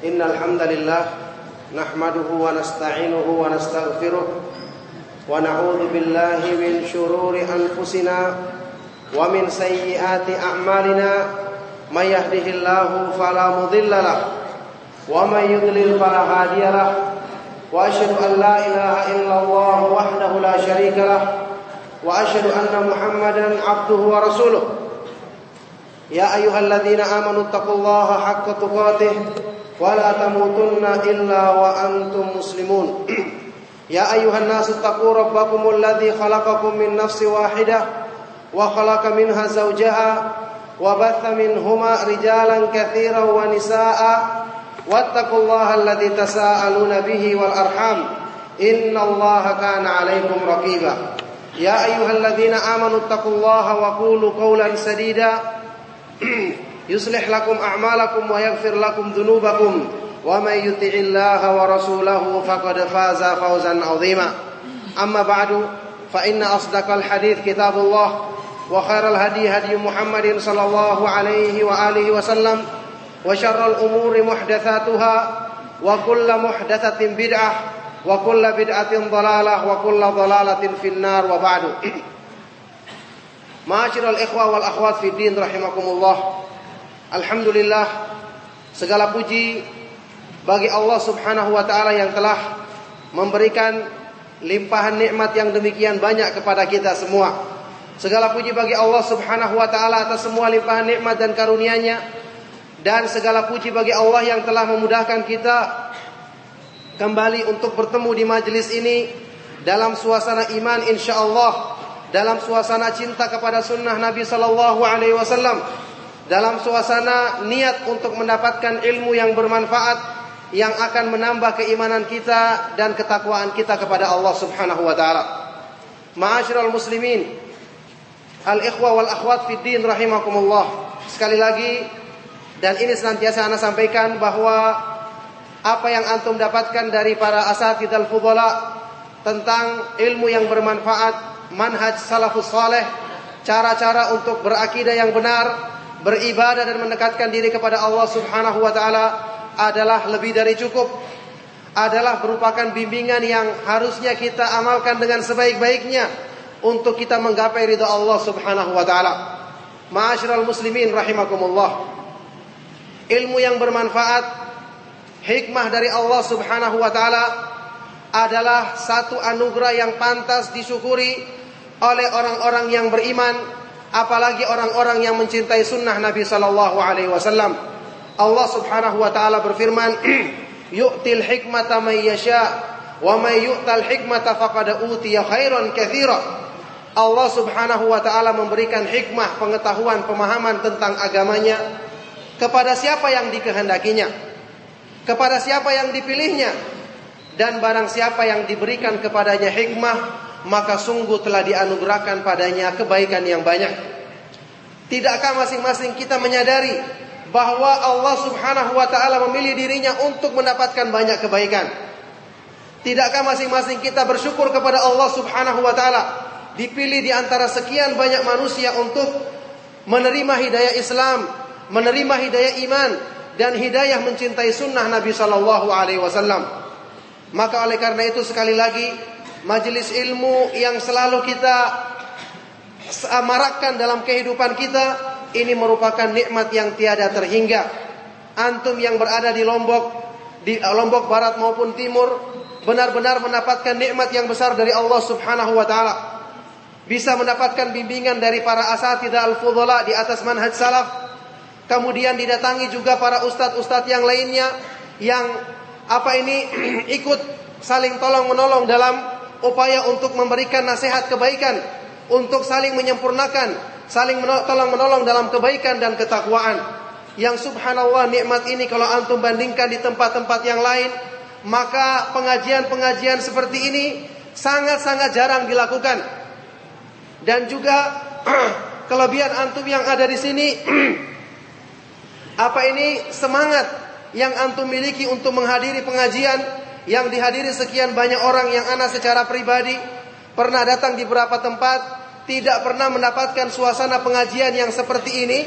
Innal hamdalillah nahmaduhu wa nasta'inuhu wa nastaghfiruh wa na'udzu billahi min shururi anfusina wa min sayyiati a'malina may yahdihillahu fala mudilla lahu wa may yudlil fala hadiya lahu wa asyhadu an la ilaha illallah wahdahu la syarika lahu wa asyhadu anna Muhammadan 'abduhu wa rasuluh. Ya ayyuhalladzina amanu taqullaha haqqa tuqatih wa la tamutunna illa wa antum muslimun. Ya ayyuhan nasu taqu rabbakumul ladzi khalaqakum min nafsin wahidah wa khalaqa minha zawjaha wa batha minhuma rijalan katsiran wa nisaa'a wattaqullaha alladzi tasaaluna bihi wal arham innallaha kana 'alaikum raqiba. Ya ayyuhalladzina amanu taqullaha wa qulu qawlan sadida yuslih lakum a'malakum wa yaghfir lakum dhunubakum wa may yuti'illaha wa rasulahu faqad faza fawzan 'azima. Amma ba'du, fa inna asdaqal hadits kitabullah wa khairal hadi hadi Muhammadin sallallahu alaihi wa alihi wasallam wa syarrul umuri muhdatsatuha wa kullu muhdatsatin bid'ah wa kullu bid'atin dhalalah wa kullu dhalalatin finnar wa ba'du. Ma'asyiral ikhwah wal akhwat fid din rahimakumullah. Alhamdulillah, segala puji bagi Allah Subhanahu wa taala yang telah memberikan limpahan nikmat yang demikian banyak kepada kita semua. Segala puji bagi Allah Subhanahu wa taala atas semua limpahan nikmat dan karunia-Nya, dan segala puji bagi Allah yang telah memudahkan kita kembali untuk bertemu di majelis ini dalam suasana iman insyaallah, dalam suasana cinta kepada sunnah Nabi sallallahu alaihi wasallam, dalam suasana niat untuk mendapatkan ilmu yang bermanfaat yang akan menambah keimanan kita dan ketakwaan kita kepada Allah Subhanahu wa taala. Ma'asyiral muslimin, al-ikhwah wal akhwat fid din rahimakumullah. Sekali lagi, dan ini senantiasa ana sampaikan, bahwa apa yang antum dapatkan dari para asatidz fudhala tentang ilmu yang bermanfaat, manhaj salafus saleh, cara-cara untuk berakidah yang benar, beribadah dan mendekatkan diri kepada Allah Subhanahu wa taala adalah lebih dari cukup, adalah merupakan bimbingan yang harusnya kita amalkan dengan sebaik-baiknya untuk kita menggapai ridha Allah Subhanahu wa taala. Ma'asyiral muslimin rahimakumullah. Ilmu yang bermanfaat, hikmah dari Allah Subhanahu wa taala adalah satu anugerah yang pantas disyukuri oleh orang-orang yang beriman, apalagi orang-orang yang mencintai sunnah Nabi sallallahu alaihi wasallam. Allah Subhanahu wa taala berfirman, "Yu'til hikmata may yasha wa may yu'tal hikmata faqad utiya khairan katsira." Allah Subhanahu wa taala memberikan hikmah, pengetahuan, pemahaman tentang agamanya kepada siapa yang dikehendakinya, kepada siapa yang dipilihnya, dan barang siapa yang diberikan kepadanya hikmah, maka sungguh telah dianugerahkan padanya kebaikan yang banyak. Tidakkah masing-masing kita menyadari bahwa Allah Subhanahu wa taala memilih dirinya untuk mendapatkan banyak kebaikan? Tidakkah masing-masing kita bersyukur kepada Allah Subhanahu wa taala dipilih di antara sekian banyak manusia untuk menerima hidayah Islam, menerima hidayah iman, dan hidayah mencintai sunnah Nabi sallallahu alaihi wasallam? Maka oleh karena itu, sekali lagi, majelis ilmu yang selalu kita marakkan dalam kehidupan kita ini merupakan nikmat yang tiada terhingga. Antum yang berada di Lombok Barat maupun Timur benar-benar mendapatkan nikmat yang besar dari Allah Subhanahu wa taala. Bisa mendapatkan bimbingan dari para asatidz al-fudhala di atas manhaj salaf. Kemudian didatangi juga para ustadz-ustadz yang lainnya yang ikut saling tolong-menolong dalam upaya untuk memberikan nasihat kebaikan, untuk saling menyempurnakan, saling tolong-menolong dalam kebaikan dan ketakwaan. Yang subhanallah, nikmat ini kalau antum bandingkan di tempat-tempat yang lain, maka pengajian-pengajian seperti ini sangat-sangat jarang dilakukan. Dan juga kelebihan antum yang ada di sini semangat yang antum miliki untuk menghadiri pengajian yang dihadiri sekian banyak orang yang ana secara pribadi pernah datang di beberapa tempat, tidak pernah mendapatkan suasana pengajian yang seperti ini.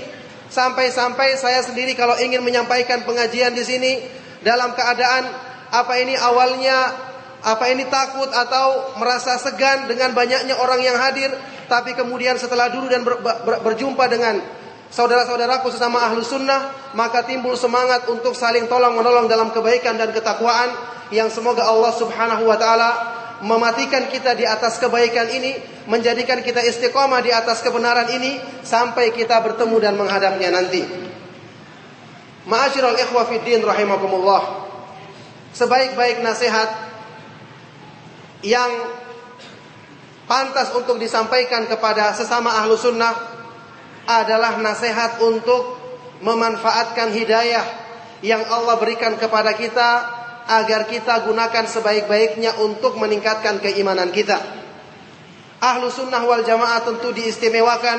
Sampai-sampai saya sendiri kalau ingin menyampaikan pengajian di sini, dalam keadaan awalnya takut atau merasa segan dengan banyaknya orang yang hadir, tapi kemudian setelah duduk dan berjumpa dengan saudara-saudaraku sesama ahlu sunnah, maka timbul semangat untuk saling tolong menolong dalam kebaikan dan ketakwaan, yang semoga Allah subhanahu wa ta'ala mematikan kita di atas kebaikan ini, menjadikan kita istiqomah di atas kebenaran ini sampai kita bertemu dan menghadapnya nanti. Ma'asyiral ikhwa fiddin rahimakumullah, sebaik-baik nasihat yang pantas untuk disampaikan kepada sesama ahlu sunnah adalah nasihat untuk memanfaatkan hidayah yang Allah berikan kepada kita, agar kita gunakan sebaik-baiknya untuk meningkatkan keimanan kita. Ahlu sunnah wal jamaah tentu diistimewakan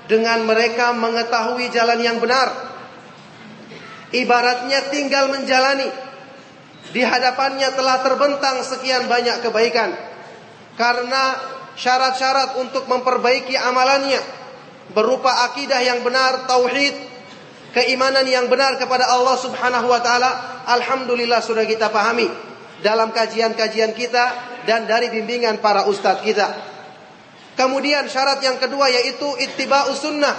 dengan mereka mengetahui jalan yang benar. Ibaratnya tinggal menjalani, di hadapannya telah terbentang sekian banyak kebaikan. Karena syarat-syarat untuk memperbaiki amalannya berupa akidah yang benar, tauhid, keimanan yang benar kepada Allah subhanahu wa ta'ala, alhamdulillah sudah kita pahami dalam kajian-kajian kita dan dari bimbingan para ustadz kita. Kemudian syarat yang kedua yaitu ittiba'us sunnah,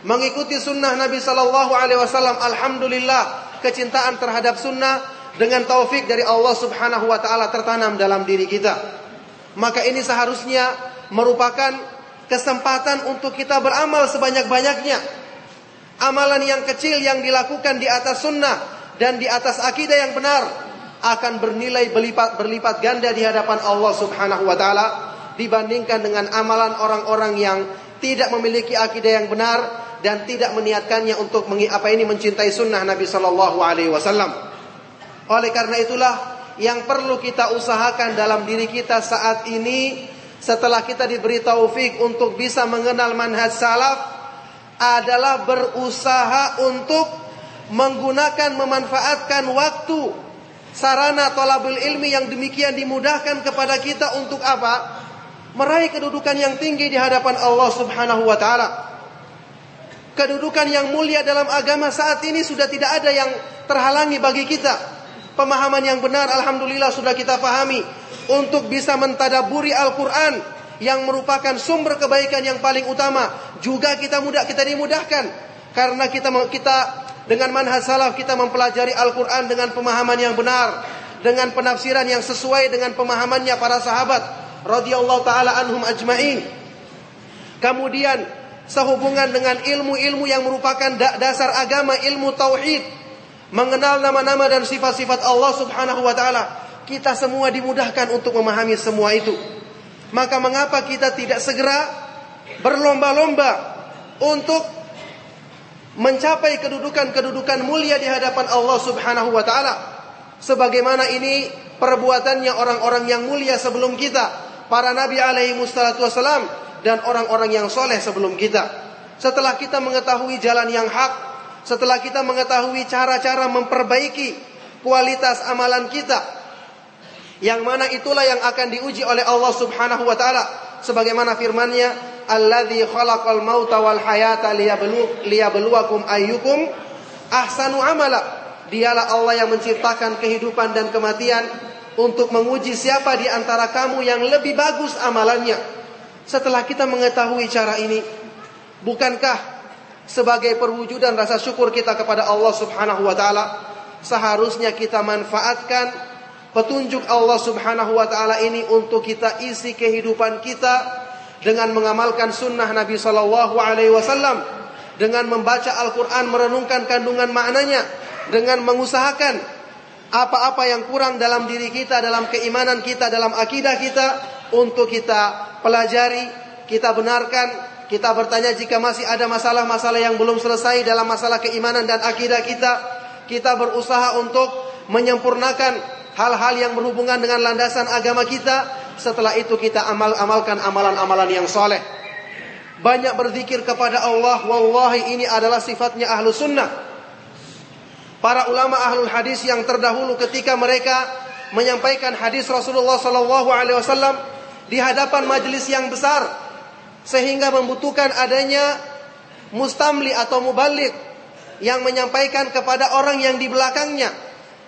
mengikuti sunnah Nabi SAW. Alhamdulillah kecintaan terhadap sunnah dengan taufik dari Allah subhanahu wa ta'ala tertanam dalam diri kita. Maka ini seharusnya merupakan kesempatan untuk kita beramal sebanyak-banyaknya. Amalan yang kecil yang dilakukan di atas sunnah dan di atas akidah yang benar akan bernilai berlipat ganda di hadapan Allah subhanahu wa ta'ala, dibandingkan dengan amalan orang-orang yang tidak memiliki akidah yang benar dan tidak meniatkannya untuk mencintai sunnah Nabi sallallahu alaihi wasallam. Oleh karena itulah yang perlu kita usahakan dalam diri kita saat ini, setelah kita diberi taufik untuk bisa mengenal manhaj salaf, adalah berusaha untuk memanfaatkan waktu, sarana thalabul ilmi yang demikian dimudahkan kepada kita untuk apa? Meraih kedudukan yang tinggi di hadapan Allah subhanahu wa ta'ala. Kedudukan yang mulia dalam agama saat ini sudah tidak ada yang terhalangi bagi kita. Pemahaman yang benar alhamdulillah sudah kita pahami untuk bisa mentadaburi Al-Quran yang merupakan sumber kebaikan yang paling utama. Juga kita dimudahkan karena kita dengan manhaj salaf kita mempelajari Al-Quran dengan pemahaman yang benar, dengan penafsiran yang sesuai dengan pemahamannya para sahabat radhiyallahu taala anhum ajma'in. Kemudian sehubungan dengan ilmu-ilmu yang merupakan dasar agama, ilmu tauhid, mengenal nama-nama dan sifat-sifat Allah subhanahu wa ta'ala, kita semua dimudahkan untuk memahami semua itu. Maka mengapa kita tidak segera berlomba-lomba untuk mencapai kedudukan mulia di hadapan Allah subhanahu wa ta'ala, sebagaimana ini perbuatannya orang-orang yang mulia sebelum kita, para nabi alaihi wassalatu wassalam, dan orang-orang yang soleh sebelum kita. Setelah kita mengetahui jalan yang hak, setelah kita mengetahui cara-cara memperbaiki kualitas amalan kita, yang mana itulah yang akan diuji oleh Allah subhanahu wa ta'ala, sebagaimana firman-Nya, alladzi khalaqal mauta wal hayata liyabluwakum ayyukum ahsanu amala. Dialah Allah yang menciptakan kehidupan dan kematian untuk menguji siapa di antara kamu yang lebih bagus amalannya. Setelah kita mengetahui cara ini, bukankah sebagai perwujudan rasa syukur kita kepada Allah subhanahu wa ta'ala, seharusnya kita manfaatkan petunjuk Allah subhanahu wa ta'ala ini untuk kita isi kehidupan kita dengan mengamalkan sunnah Nabi sallallahu alaihi wasallam, dengan membaca Al-Quran, merenungkan kandungan maknanya, dengan mengusahakan apa-apa yang kurang dalam diri kita, dalam keimanan kita, dalam akidah kita, untuk kita pelajari, kita benarkan, kita bertanya jika masih ada masalah-masalah yang belum selesai dalam masalah keimanan dan akidah kita. Kita berusaha untuk menyempurnakan hal-hal yang berhubungan dengan landasan agama kita. Setelah itu kita amalkan amalan-amalan yang soleh. Banyak berzikir kepada Allah. Wallahi ini adalah sifatnya ahlu sunnah. Para ulama ahlul hadis yang terdahulu ketika mereka menyampaikan hadis Rasulullah SAW di hadapan majelis yang besar, sehingga membutuhkan adanya mustamli atau muballigh yang menyampaikan kepada orang yang di belakangnya,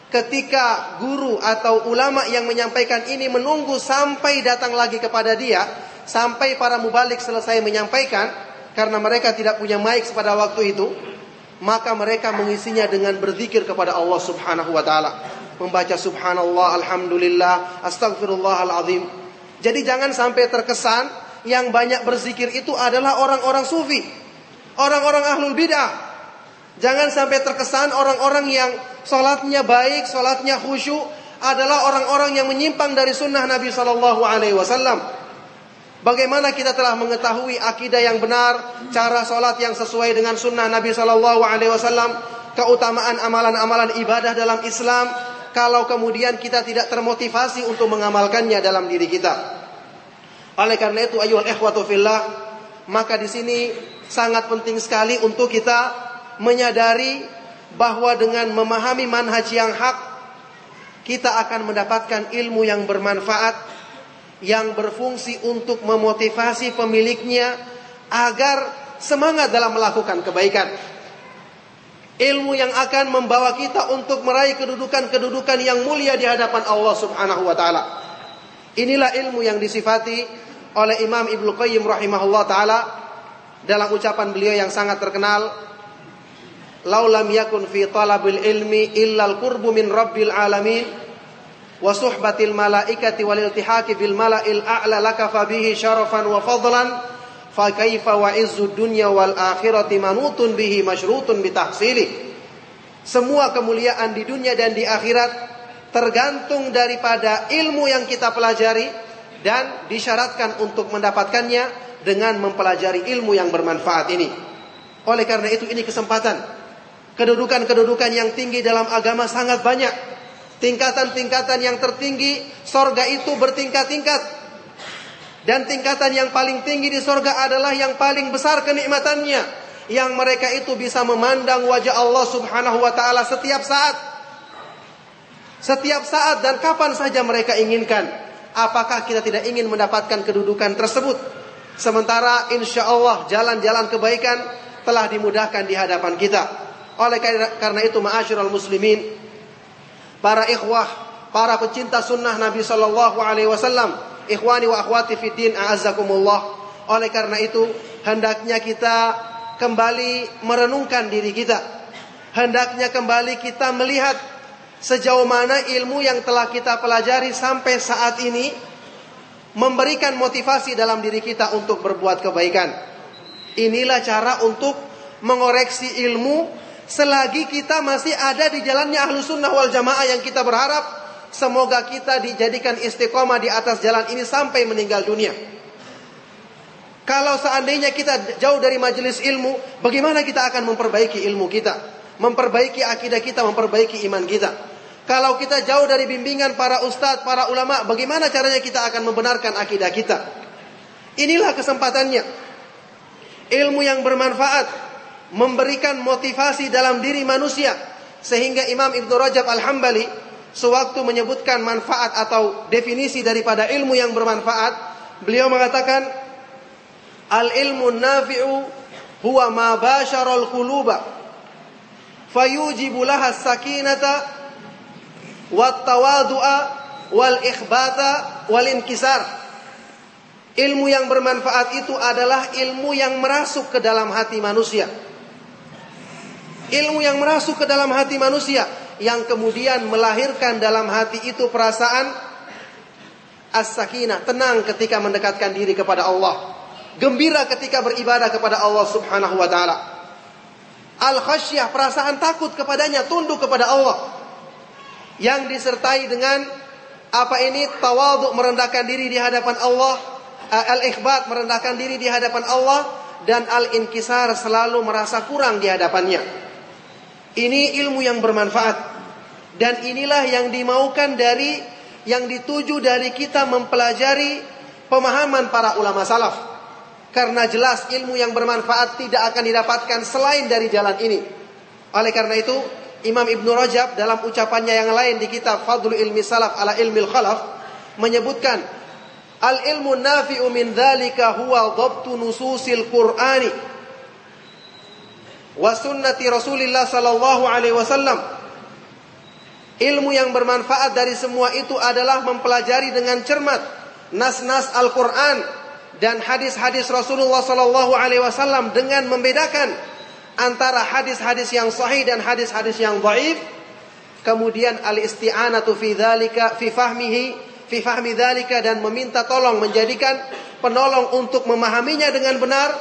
ketika guru atau ulama yang menyampaikan ini menunggu sampai datang lagi kepada dia, sampai para mubalik selesai menyampaikan, karena mereka tidak punya mic pada waktu itu, maka mereka mengisinya dengan berzikir kepada Allah Subhanahu wa taala, membaca subhanallah, alhamdulillah, astagfirullahalazim. Jadi jangan sampai terkesan yang banyak berzikir itu adalah orang-orang sufi, orang-orang ahlul bid'ah. Jangan sampai terkesan orang-orang yang sholatnya baik, sholatnya khusyuk adalah orang-orang yang menyimpang dari sunnah Nabi SAW. Bagaimana kita telah mengetahui akidah yang benar, cara sholat yang sesuai dengan sunnah Nabi SAW, keutamaan amalan-amalan ibadah dalam Islam, kalau kemudian kita tidak termotivasi untuk mengamalkannya dalam diri kita. Oleh karena itu, ayyuhal ikhwatu fillah, maka di sini sangat penting sekali untuk kita menyadari bahwa dengan memahami manhaj yang hak, kita akan mendapatkan ilmu yang bermanfaat, yang berfungsi untuk memotivasi pemiliknya agar semangat dalam melakukan kebaikan. Ilmu yang akan membawa kita untuk meraih kedudukan-kedudukan yang mulia di hadapan Allah Subhanahu wa taala. Inilah ilmu yang disifati oleh Imam Ibnu Qayyim rahimahullah taala dalam ucapan beliau yang sangat terkenal, "Lau lam yakun fi talabil ilmi illal qurbu min rabbil alamin wa suhbatil malaikati wal iltihaqi bil mala'il a'la lakafa bihi syarafan wa fadlan fa kaifa wa izzud dunya wal akhirati manutun bihi masyrutun bitahsili." Semua kemuliaan di dunia dan di akhirat tergantung daripada ilmu yang kita pelajari, dan disyaratkan untuk mendapatkannya dengan mempelajari ilmu yang bermanfaat ini. Oleh karena itu, ini kesempatan. Kedudukan-kedudukan yang tinggi dalam agama sangat banyak. Tingkatan-tingkatan yang tertinggi, sorga itu bertingkat-tingkat. Dan tingkatan yang paling tinggi di sorga adalah yang paling besar kenikmatannya, yang mereka itu bisa memandang wajah Allah Subhanahu wa ta'ala setiap saat. Setiap saat dan kapan saja mereka inginkan. Apakah kita tidak ingin mendapatkan kedudukan tersebut? Sementara insya Allah jalan-jalan kebaikan telah dimudahkan di hadapan kita. Oleh karena itu, ma'asyiral muslimin, para ikhwah, para pecinta sunnah Nabi sallallahu alaihi wasallam, ikhwani wa akhwati fid din, a'azzakumullah. Oleh karena itu, hendaknya kita kembali merenungkan diri kita. Hendaknya kembali kita melihat sejauh mana ilmu yang telah kita pelajari sampai saat ini memberikan motivasi dalam diri kita untuk berbuat kebaikan. Inilah cara untuk mengoreksi ilmu selagi kita masih ada di jalannya ahlu sunnah wal jamaah, yang kita berharap semoga kita dijadikan istiqomah di atas jalan ini sampai meninggal dunia. Kalau seandainya kita jauh dari majelis ilmu, bagaimana kita akan memperbaiki ilmu kita, memperbaiki akidah kita, memperbaiki iman kita? Kalau kita jauh dari bimbingan para ustadz, para ulama, bagaimana caranya kita akan membenarkan akidah kita? Inilah kesempatannya. Ilmu yang bermanfaat memberikan motivasi dalam diri manusia, sehingga Imam Ibnu Rajab Al-Hambali sewaktu menyebutkan manfaat atau definisi daripada ilmu yang bermanfaat, beliau mengatakan, al-ilmu nafi'u huwa ma basharal quluba fayujibu laha sakinata wat tawadu'a wal ikhbata wal inkisar. Ilmu yang bermanfaat itu adalah ilmu yang merasuk ke dalam hati manusia. Ilmu yang merasuk ke dalam hati manusia, yang kemudian melahirkan dalam hati itu perasaan as-sakinah, tenang ketika mendekatkan diri kepada Allah, gembira ketika beribadah kepada Allah Subhanahu wa ta'ala, al-khasyah, perasaan takut kepadanya, tunduk kepada Allah, yang disertai dengan tawadhu, merendahkan diri di hadapan Allah, al-ikhbat, merendahkan diri di hadapan Allah, dan al-inkisar, selalu merasa kurang di hadapannya. Ini ilmu yang bermanfaat, dan inilah yang dimaukan dari, yang dituju dari kita mempelajari pemahaman para ulama salaf. Karena jelas ilmu yang bermanfaat tidak akan didapatkan selain dari jalan ini. Oleh karena itu, Imam Ibnu Rajab dalam ucapannya yang lain di kitab Fadlul Ilmi Salaf ala Ilmil Khalaf menyebutkan, al-ilmu nafi'u min dzalika huwa dhabtu nususil Qur'ani wa sunnati Rasulillah sallallahu alaihi wasallam Ilmu yang bermanfaat dari semua itu adalah mempelajari dengan cermat nas-nas Al-Quran dan hadis-hadis Rasulullah SAW dengan membedakan antara hadis-hadis yang sahih dan hadis-hadis yang dhaif. Kemudian al-isti'anatu fi dzalika fi fahmi dzalika, dan meminta tolong, menjadikan penolong untuk memahaminya dengan benar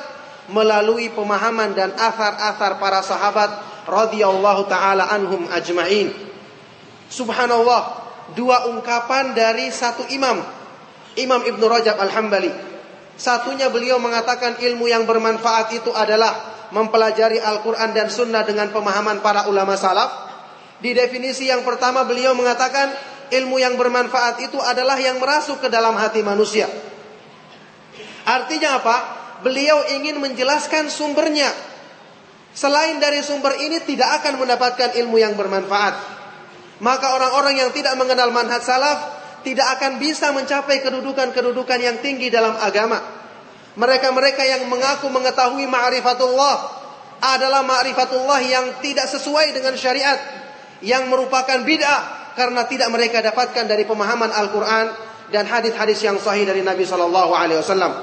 melalui pemahaman dan athar-athar para sahabat radhiyallahu taala anhum ajma'in. Subhanallah, dua ungkapan dari satu imam, Imam Ibnu Rajab Al-Hambali. Satunya beliau mengatakan ilmu yang bermanfaat itu adalah mempelajari Al-Quran dan Sunnah dengan pemahaman para ulama salaf. Di definisi yang pertama beliau mengatakan ilmu yang bermanfaat itu adalah yang merasuk ke dalam hati manusia. Artinya apa? Beliau ingin menjelaskan sumbernya. Selain dari sumber ini tidak akan mendapatkan ilmu yang bermanfaat. Maka orang-orang yang tidak mengenal manhaj salaf tidak akan bisa mencapai kedudukan-kedudukan yang tinggi dalam agama. Mereka-mereka yang mengaku mengetahui ma'rifatullah adalah ma'rifatullah yang tidak sesuai dengan syariat, yang merupakan bid'ah karena tidak mereka dapatkan dari pemahaman Al-Quran dan hadis-hadis yang sahih dari Nabi SAW.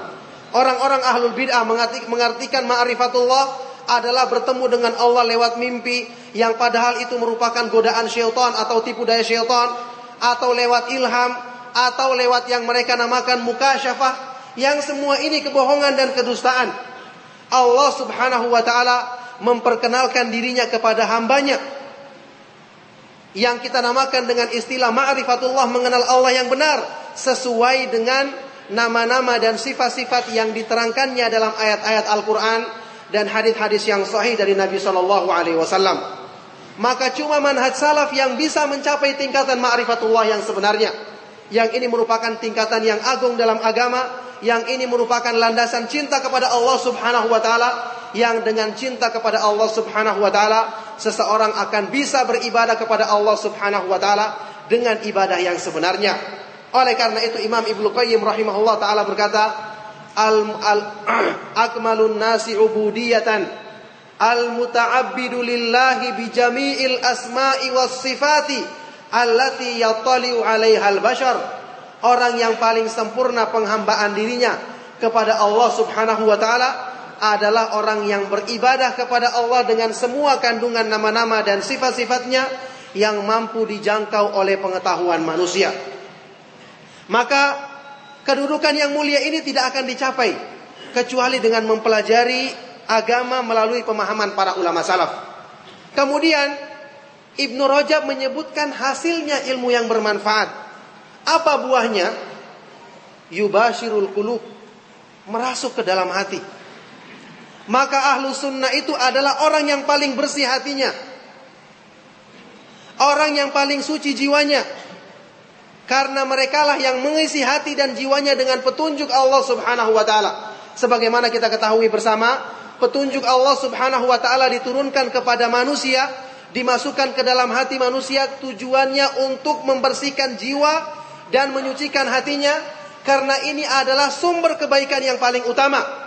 Orang-orang ahlul bid'ah mengartikan ma'rifatullah adalah bertemu dengan Allah lewat mimpi, yang padahal itu merupakan godaan syaitan atau tipu daya syaitan, atau lewat ilham, atau lewat yang mereka namakan mukasyafah, yang semua ini kebohongan dan kedustaan. Allah Subhanahu wa ta'ala memperkenalkan dirinya kepada hambanya, yang kita namakan dengan istilah ma'rifatullah, mengenal Allah yang benar sesuai dengan nama-nama dan sifat-sifat yang diterangkannya dalam ayat-ayat Al-Quran dan hadis-hadis yang sahih dari Nabi SAW. Maka cuma manhaj salaf yang bisa mencapai tingkatan ma'rifatullah yang sebenarnya. Yang ini merupakan tingkatan yang agung dalam agama. Yang ini merupakan landasan cinta kepada Allah Subhanahu wa ta'ala. Yang dengan cinta kepada Allah Subhanahu wa ta'ala, seseorang akan bisa beribadah kepada Allah Subhanahu wa ta'ala dengan ibadah yang sebenarnya. Oleh karena itu Imam Ibnu Qayyim rahimahullah ta'ala berkata, akmalun nasi ubudiyatan al-muta'abbidu lillahi bi jami'il asma'i was sifati allati yattali'u 'alaiha al-bashar. Orang yang paling sempurna penghambaan dirinya kepada Allah Subhanahu wa ta'ala adalah orang yang beribadah kepada Allah dengan semua kandungan nama-nama dan sifat-sifatnya yang mampu dijangkau oleh pengetahuan manusia. Maka kedudukan yang mulia ini tidak akan dicapai kecuali dengan mempelajari agama melalui pemahaman para ulama salaf. Kemudian Ibnu Rajab menyebutkan hasilnya ilmu yang bermanfaat. Apa buahnya? Yubashirul qulub, merasuk ke dalam hati. Maka ahlu sunnah itu adalah orang yang paling bersih hatinya, orang yang paling suci jiwanya, karena merekalah yang mengisi hati dan jiwanya dengan petunjuk Allah Subhanahu wa ta'ala. Sebagaimana kita ketahui bersama, petunjuk Allah Subhanahu wa ta'ala diturunkan kepada manusia, dimasukkan ke dalam hati manusia, tujuannya untuk membersihkan jiwa dan menyucikan hatinya, karena ini adalah sumber kebaikan yang paling utama.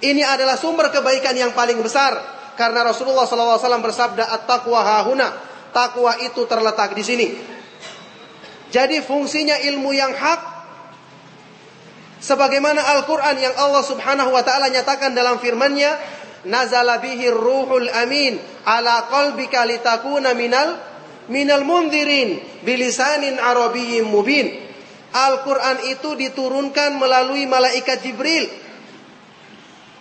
Ini adalah sumber kebaikan yang paling besar, karena Rasulullah SAW bersabda, at-taqwa hahuna, takwa itu terletak di sini. Jadi fungsinya ilmu yang hak, sebagaimana Al-Quran yang Allah Subhanahu wa ta'ala nyatakan dalam firman-Nya, nazala bihi ruhul amin ala qalbika litakuna minal mundirin bilisanin arabiyyin mubin. Al-Quran itu diturunkan melalui malaikat Jibril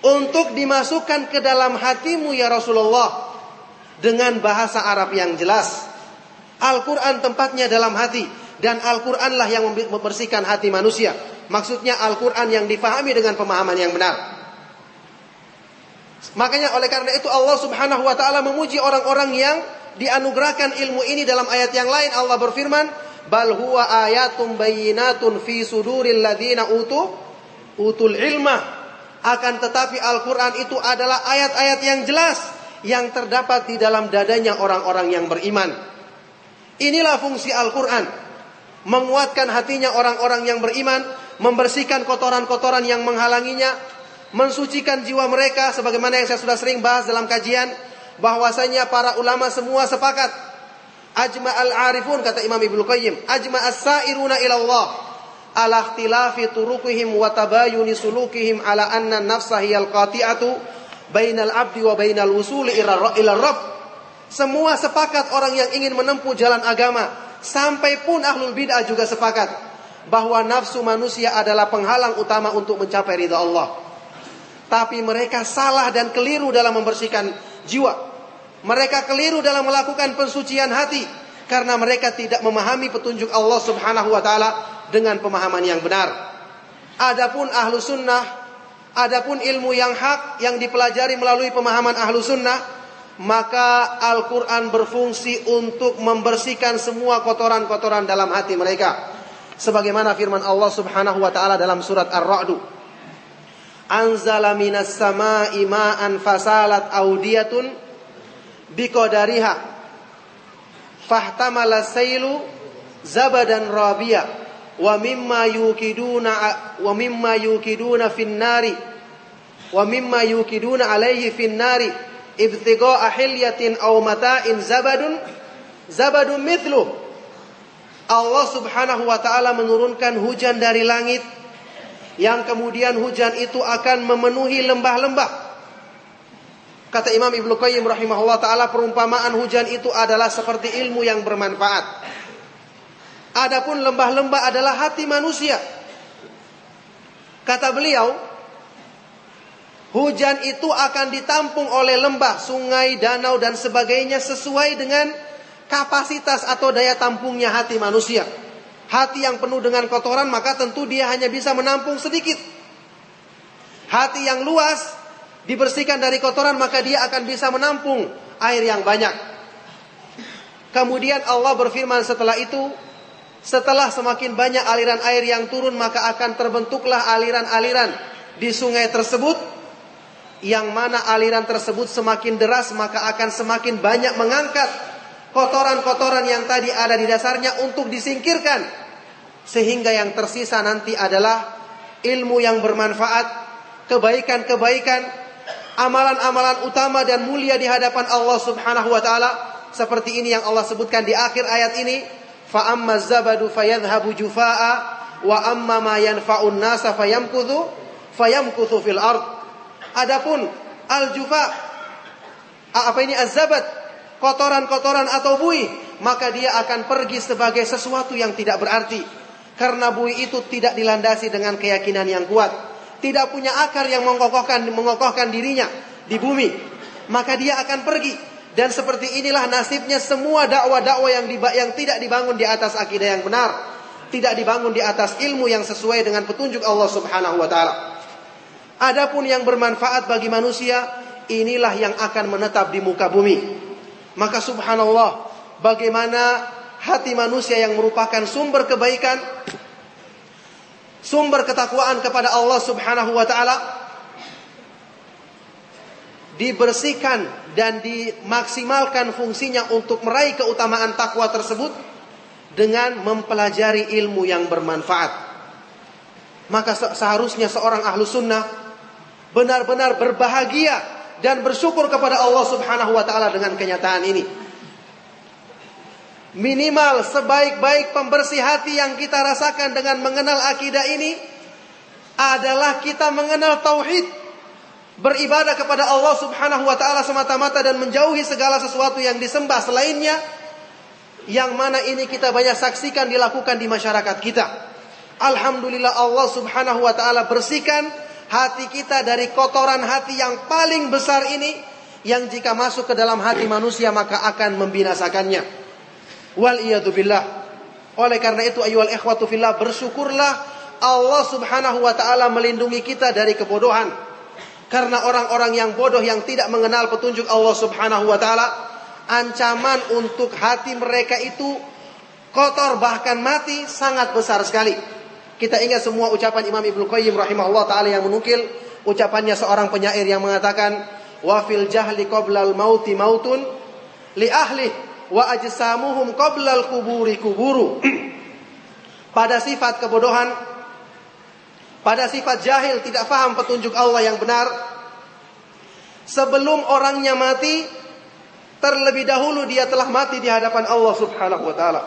untuk dimasukkan ke dalam hatimu ya Rasulullah dengan bahasa Arab yang jelas. Al-Quran tempatnya dalam hati, dan Al-Quranlah yang membersihkan hati manusia. Maksudnya Al-Quran yang difahami dengan pemahaman yang benar. Makanya oleh karena itu Allah Subhanahu wa ta'ala memuji orang-orang yang dianugerahkan ilmu ini. Dalam ayat yang lain Allah berfirman, bal huwa ayatum bayyinatun fi suduril ladzina utul ilmah. Akan tetapi Al-Quran itu adalah ayat-ayat yang jelas yang terdapat di dalam dadanya orang-orang yang beriman. Inilah fungsi Al-Quran, menguatkan hatinya orang-orang yang beriman, membersihkan kotoran-kotoran yang menghalanginya, mensucikan jiwa mereka. Sebagaimana yang saya sudah sering bahas dalam kajian, bahwasanya para ulama semua sepakat Ajma'al arifun, kata Imam Ibnu Qayyim, ajma'as sa'iruna ila Allah ala ikhtilafi turuqihim wa tabayuni sulukihim ala anna nafsa hiyal qati'atu bainal abdi wa bainal wusuli ila rabb. Semua sepakat orang yang ingin menempuh jalan agama, sampai pun ahlul bid'ah juga sepakat bahwa nafsu manusia adalah penghalang utama untuk mencapai ridha Allah. Tapi mereka salah dan keliru dalam membersihkan jiwa. Mereka keliru dalam melakukan pensucian hati karena mereka tidak memahami petunjuk Allah Subhanahu wa taala dengan pemahaman yang benar. Adapun ahlu sunnah, adapun ilmu yang hak yang dipelajari melalui pemahaman ahlu sunnah, maka Al-Quran berfungsi untuk membersihkan semua kotoran-kotoran dalam hati mereka. Sebagaimana firman Allah Subhanahu wa taala dalam surat Ar-Ra'd, anzala minas sama'i ma'an fasalat audiyatun biqadariha fahtamala sailu zabadan rabiya wa mimma yukiduna finnari wa mimma yukiduna alaihi finnari ibtigha'a hilyatin aw mata'in zabadun mithlu. Allah Subhanahu wa taala menurunkan hujan dari langit yang kemudian hujan itu akan memenuhi lembah-lembah. Kata Imam Ibnu Qayyim rahimahullah ta'ala, perumpamaan hujan itu adalah seperti ilmu yang bermanfaat. Adapun lembah-lembah adalah hati manusia. Kata beliau, hujan itu akan ditampung oleh lembah, sungai, danau dan sebagainya sesuai dengan kapasitas atau daya tampungnya hati manusia. Hati yang penuh dengan kotoran maka tentu dia hanya bisa menampung sedikit. Hati yang luas dibersihkan dari kotoran maka dia akan bisa menampung air yang banyak. Kemudian Allah berfirman setelah itu, setelah semakin banyak aliran air yang turun maka akan terbentuklah aliran-aliran di sungai tersebut, yang mana aliran tersebut semakin deras maka akan semakin banyak mengangkat kotoran-kotoran yang tadi ada di dasarnya untuk disingkirkan, sehingga yang tersisa nanti adalah ilmu yang bermanfaat, kebaikan-kebaikan, amalan-amalan utama dan mulia di hadapan Allah Subhanahu wa taala, seperti ini yang Allah sebutkan di akhir ayat ini, fa ammaz zabadu fayadhhabu jufaa'a wa amma ma yanfa'un nasa fayamkuthu fil ard. Adapun al-jufa, az-zabad, kotoran-kotoran atau buih, maka dia akan pergi sebagai sesuatu yang tidak berarti, karena buih itu tidak dilandasi dengan keyakinan yang kuat, tidak punya akar yang mengokohkan dirinya di bumi, maka dia akan pergi. Dan seperti inilah nasibnya semua dakwah-dakwah yang tidak dibangun di atas akidah yang benar, tidak dibangun di atas ilmu yang sesuai dengan petunjuk Allah Subhanahu wa taala. Adapun yang bermanfaat bagi manusia, inilah yang akan menetap di muka bumi. Maka subhanallah, bagaimana hati manusia yang merupakan sumber kebaikan, sumber ketakwaan kepada Allah Subhanahu wa taala, dibersihkan dan dimaksimalkan fungsinya untuk meraih keutamaan takwa tersebut dengan mempelajari ilmu yang bermanfaat. Maka seharusnya seorang ahlu sunnah benar-benar berbahagia dan bersyukur kepada Allah Subhanahu wa taala dengan kenyataan ini. Minimal sebaik-baik pembersih hati yang kita rasakan dengan mengenal akidah ini adalah kita mengenal tauhid, beribadah kepada Allah Subhanahu wa taala semata-mata dan menjauhi segala sesuatu yang disembah selainnya, yang mana ini kita banyak saksikan dilakukan di masyarakat kita. Alhamdulillah, Allah Subhanahu wa taala bersihkan hati kita dari kotoran hati yang paling besar ini, yang jika masuk ke dalam hati manusia maka akan membinasakannya. Wal iyadu billah. Oleh karena itu ayyuhal ikhwatu fillah, bersyukurlah Allah Subhanahu wa taala melindungi kita dari kebodohan. Karena orang-orang yang bodoh yang tidak mengenal petunjuk Allah Subhanahu wa taala, ancaman untuk hati mereka itu kotor bahkan mati sangat besar sekali. Kita ingat semua ucapan Imam Ibnu Qayyim rahimahullah ta'ala yang menukil ucapannya seorang penyair yang mengatakan, wa fil jahli qoblal mauti mautun li ahli wa ajsamuhum qoblal kuburi kuburu. Pada sifat kebodohan, pada sifat jahil, tidak faham petunjuk Allah yang benar, sebelum orangnya mati, terlebih dahulu dia telah mati di hadapan Allah Subhanahu wa taala.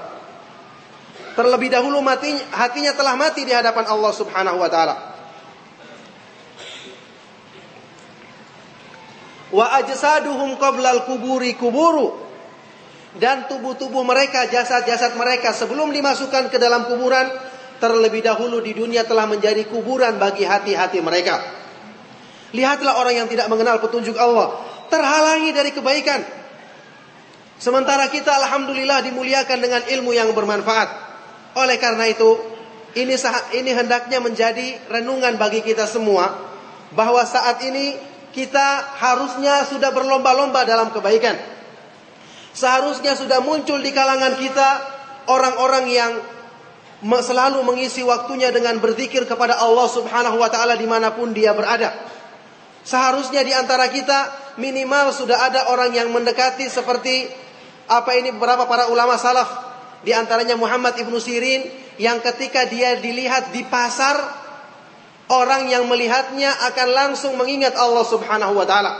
Terlebih dahulu hatinya telah mati di hadapan Allah Subhanahu wa taala. Wa ajsaduhum qablal kuburi kuburu, dan tubuh-tubuh mereka, jasad-jasad mereka sebelum dimasukkan ke dalam kuburan, terlebih dahulu di dunia telah menjadi kuburan bagi hati-hati mereka. Lihatlah orang yang tidak mengenal petunjuk Allah, terhalangi dari kebaikan. Sementara kita alhamdulillah dimuliakan dengan ilmu yang bermanfaat. Oleh karena itu, ini hendaknya menjadi renungan bagi kita semua, bahwa saat ini kita harusnya sudah berlomba-lomba dalam kebaikan. Seharusnya sudah muncul di kalangan kita orang-orang yang selalu mengisi waktunya dengan berzikir kepada Allah Subhanahu wa taala dimanapun dia berada. Seharusnya di antara kita minimal sudah ada orang yang mendekati seperti beberapa para ulama salaf, di antaranya Muhammad ibnu Sirin, yang ketika dia dilihat di pasar, orang yang melihatnya akan langsung mengingat Allah Subhanahu wa taala.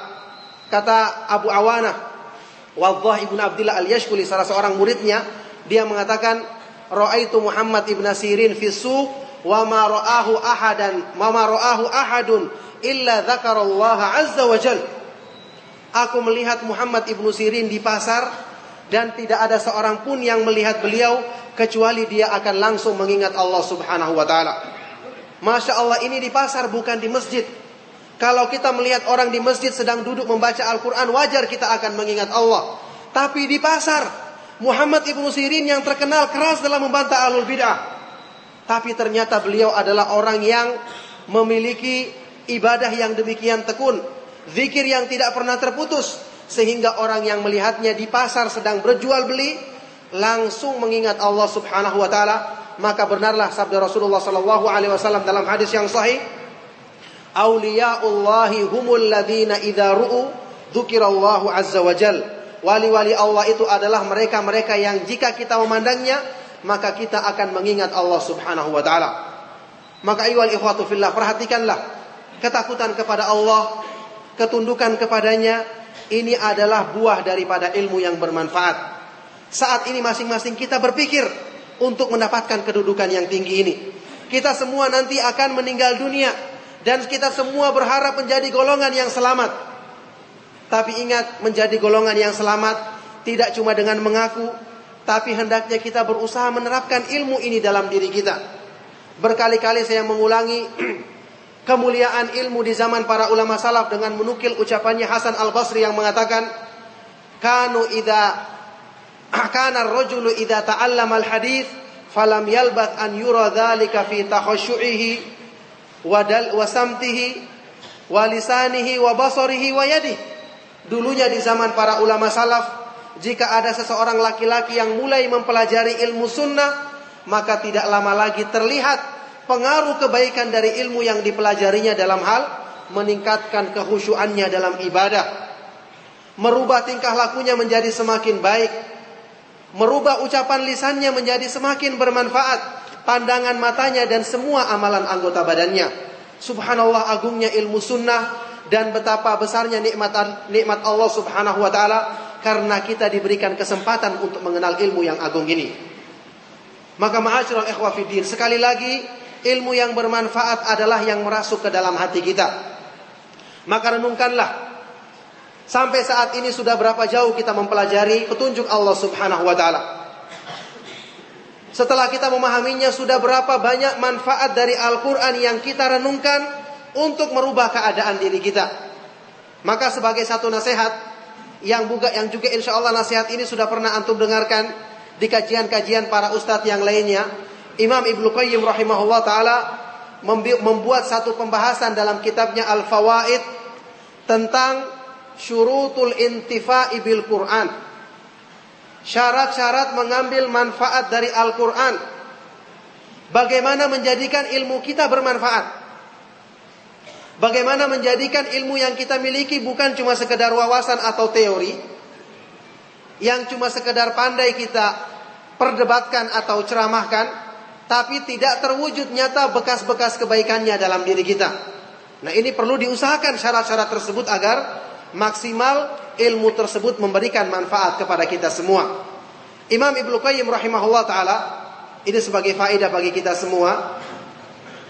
Kata Abu Awanah Waddah ibnu Abdillah al-Yashkuli, salah seorang muridnya, dia mengatakan, "Ra'aitu Muhammad ibnu Sirin fi suq wa ma ra'ahu ahadun illa dzakarallaha azza wa jalla." Aku melihat Muhammad ibnu Sirin di pasar, dan tidak ada seorang pun yang melihat beliau kecuali dia akan langsung mengingat Allah Subhanahu wa taala. Masya Allah, ini di pasar, bukan di masjid. Kalau kita melihat orang di masjid sedang duduk membaca Al-Quran, wajar kita akan mengingat Allah. Tapi di pasar, Muhammad ibnu Sirin yang terkenal keras dalam membantah ahlul bid'ah, tapi ternyata beliau adalah orang yang memiliki ibadah yang demikian tekun, zikir yang tidak pernah terputus, sehingga orang yang melihatnya di pasar sedang berjual beli langsung mengingat Allah Subhanahu wa taala. Maka benarlah sabda Rasulullah sallallahu alaihi wasallam dalam hadis yang sahih, "Auliyaullahi humul ladzina idza ru'u dzukirallahu azza wa jal." Wali-wali Allah itu adalah mereka-mereka yang jika kita memandangnya, maka kita akan mengingat Allah Subhanahu wa taala. Maka ayyuhal ikhwatu fillah, perhatikanlah ketakutan kepada Allah, ketundukan kepadanya, ini adalah buah daripada ilmu yang bermanfaat. Saat ini masing-masing kita berpikir untuk mendapatkan kedudukan yang tinggi ini. Kita semua nanti akan meninggal dunia, dan kita semua berharap menjadi golongan yang selamat. Tapi ingat, menjadi golongan yang selamat tidak cuma dengan mengaku, tapi hendaknya kita berusaha menerapkan ilmu ini dalam diri kita. Berkali-kali saya mengulangi kemuliaan ilmu di zaman para ulama salaf dengan menukil ucapannya Hasan al-Basri yang mengatakan, kana ar-rajulu idza ta'allama al-hadits falam yalbath an yura dzalika fi takhashu'ihi wa samtihi wa lisanihi wa basarihi wa yadihi. Dulunya di zaman para ulama salaf, jika ada seseorang laki-laki yang mulai mempelajari ilmu sunnah, maka tidak lama lagi terlihat pengaruh kebaikan dari ilmu yang dipelajarinya dalam hal meningkatkan kekhusyuannya dalam ibadah, merubah tingkah lakunya menjadi semakin baik, merubah ucapan lisannya menjadi semakin bermanfaat, pandangan matanya dan semua amalan anggota badannya. Subhanallah, agungnya ilmu sunnah dan betapa besarnya nikmat Allah Subhanahu wa taala karena kita diberikan kesempatan untuk mengenal ilmu yang agung ini. Maka ma'asyiral ikhwah fiddin, sekali lagi, ilmu yang bermanfaat adalah yang merasuk ke dalam hati kita. Maka renungkanlah, sampai saat ini sudah berapa jauh kita mempelajari petunjuk Allah Subhanahu wa taala. Setelah kita memahaminya, sudah berapa banyak manfaat dari Al-Quran yang kita renungkan untuk merubah keadaan diri kita. Maka sebagai satu nasihat yang juga insya Allah nasihat ini sudah pernah antum dengarkan di kajian-kajian para ustadz yang lainnya, Imam Ibnu Qayyim rahimahullah ta'ala membuat satu pembahasan dalam kitabnya Al-Fawaid tentang syurutul intifa'i bil Qur'an, syarat-syarat mengambil manfaat dari Al-Quran. Bagaimana menjadikan ilmu kita bermanfaat, bagaimana menjadikan ilmu yang kita miliki bukan cuma sekedar wawasan atau teori yang cuma sekedar pandai kita perdebatkan atau ceramahkan, tapi tidak terwujud nyata bekas-bekas kebaikannya dalam diri kita. Nah, ini perlu diusahakan syarat-syarat tersebut agar maksimal ilmu tersebut memberikan manfaat kepada kita semua. Imam Ibnu Qayyim rahimahullah ta'ala, ini sebagai faedah bagi kita semua,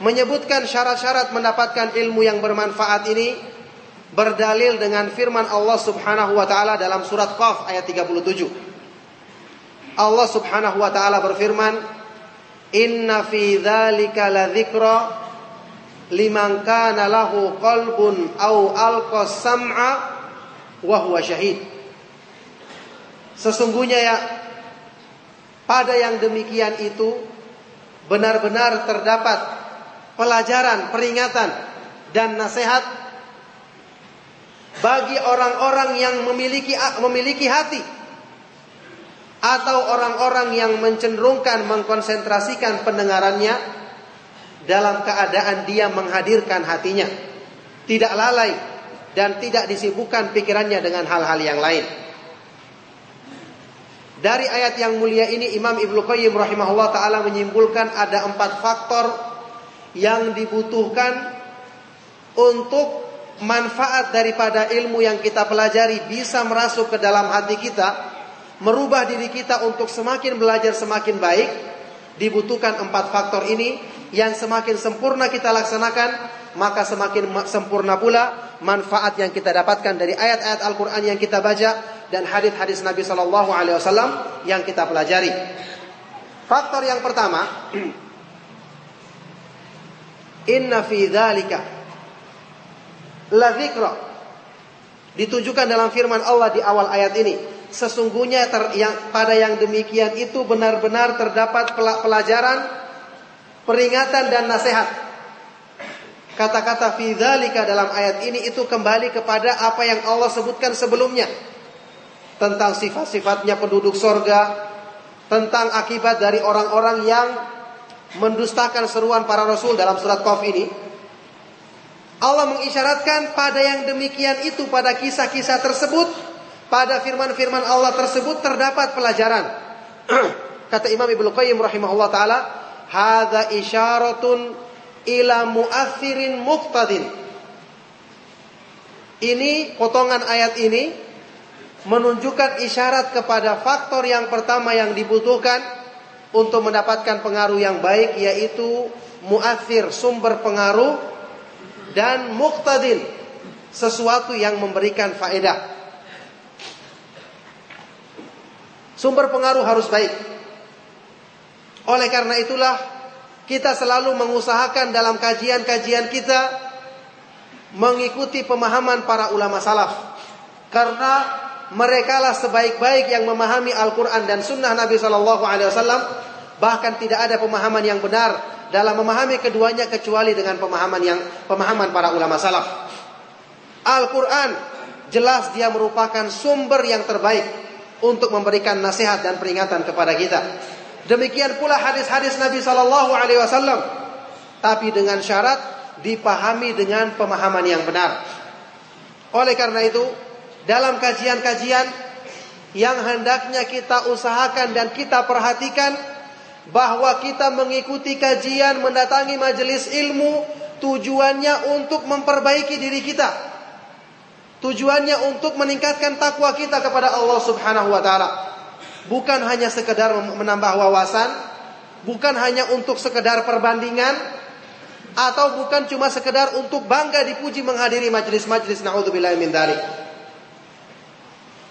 menyebutkan syarat-syarat mendapatkan ilmu yang bermanfaat ini berdalil dengan firman Allah subhanahu wa ta'ala dalam surat Qaf ayat 37. Allah subhanahu wa ta'ala berfirman, inna fi dzalika ladzikra liman kana lahu qalbun aw alqa sam'a wa huwa syahid. Sesungguhnya ya, pada yang demikian itu benar-benar terdapat pelajaran, peringatan dan nasihat bagi orang-orang yang memiliki hati, atau orang-orang yang mencenderungkan mengkonsentrasikan pendengarannya dalam keadaan dia menghadirkan hatinya, tidak lalai dan tidak disibukkan pikirannya dengan hal-hal yang lain. Dari ayat yang mulia ini Imam Ibnu Qayyim rahimahullah ta'ala menyimpulkan ada 4 faktor yang dibutuhkan untuk manfaat daripada ilmu yang kita pelajari bisa merasuk ke dalam hati kita, merubah diri kita untuk semakin belajar semakin baik. Dibutuhkan 4 faktor ini, yang semakin sempurna kita laksanakan, maka semakin sempurna pula manfaat yang kita dapatkan dari ayat-ayat Al-Quran yang kita baca dan hadis-hadis Nabi SAW yang kita pelajari. Faktor yang pertama, inna fi dzalika la dzikra, ditujukan dalam firman Allah di awal ayat ini, sesungguhnya pada yang demikian itu benar-benar terdapat pelajaran, peringatan dan nasihat. Kata-kata fi dzalika dalam ayat ini itu kembali kepada apa yang Allah sebutkan sebelumnya tentang sifat-sifatnya penduduk sorga, tentang akibat dari orang-orang yang mendustakan seruan para rasul dalam surat Qaf ini. Allah mengisyaratkan pada yang demikian itu, pada kisah-kisah tersebut, pada firman-firman Allah tersebut terdapat pelajaran. Kata Imam Ibnu Qayyim rahimahullah ta'ala, hadza isyaratun ila mu'athirin muqtadin. Ini potongan ayat ini menunjukkan isyarat kepada faktor yang pertama yang dibutuhkan untuk mendapatkan pengaruh yang baik, yaitu mu'athir, sumber pengaruh, dan muqtadin, sesuatu yang memberikan faedah. Sumber pengaruh harus baik. Oleh karena itulah kita selalu mengusahakan dalam kajian-kajian kita mengikuti pemahaman para ulama salaf, karena merekalah sebaik-baik yang memahami Al-Quran dan Sunnah Nabi SAW. Bahkan tidak ada pemahaman yang benar dalam memahami keduanya kecuali dengan pemahaman para ulama salaf. Al-Quran jelas dia merupakan sumber yang terbaik untuk memberikan nasihat dan peringatan kepada kita. Demikian pula hadis-hadis Nabi SAW, tapi dengan syarat dipahami dengan pemahaman yang benar. Oleh karena itu, dalam kajian-kajian yang hendaknya kita usahakan dan kita perhatikan, bahwa kita mengikuti kajian, mendatangi majelis ilmu, tujuannya untuk memperbaiki diri kita, tujuannya untuk meningkatkan takwa kita kepada Allah Subhanahu wa ta'ala. Bukan hanya sekedar menambah wawasan, bukan hanya untuk sekedar perbandingan, atau bukan cuma sekedar untuk bangga dipuji menghadiri majelis-majelis, na'udzubillahi min dzalik.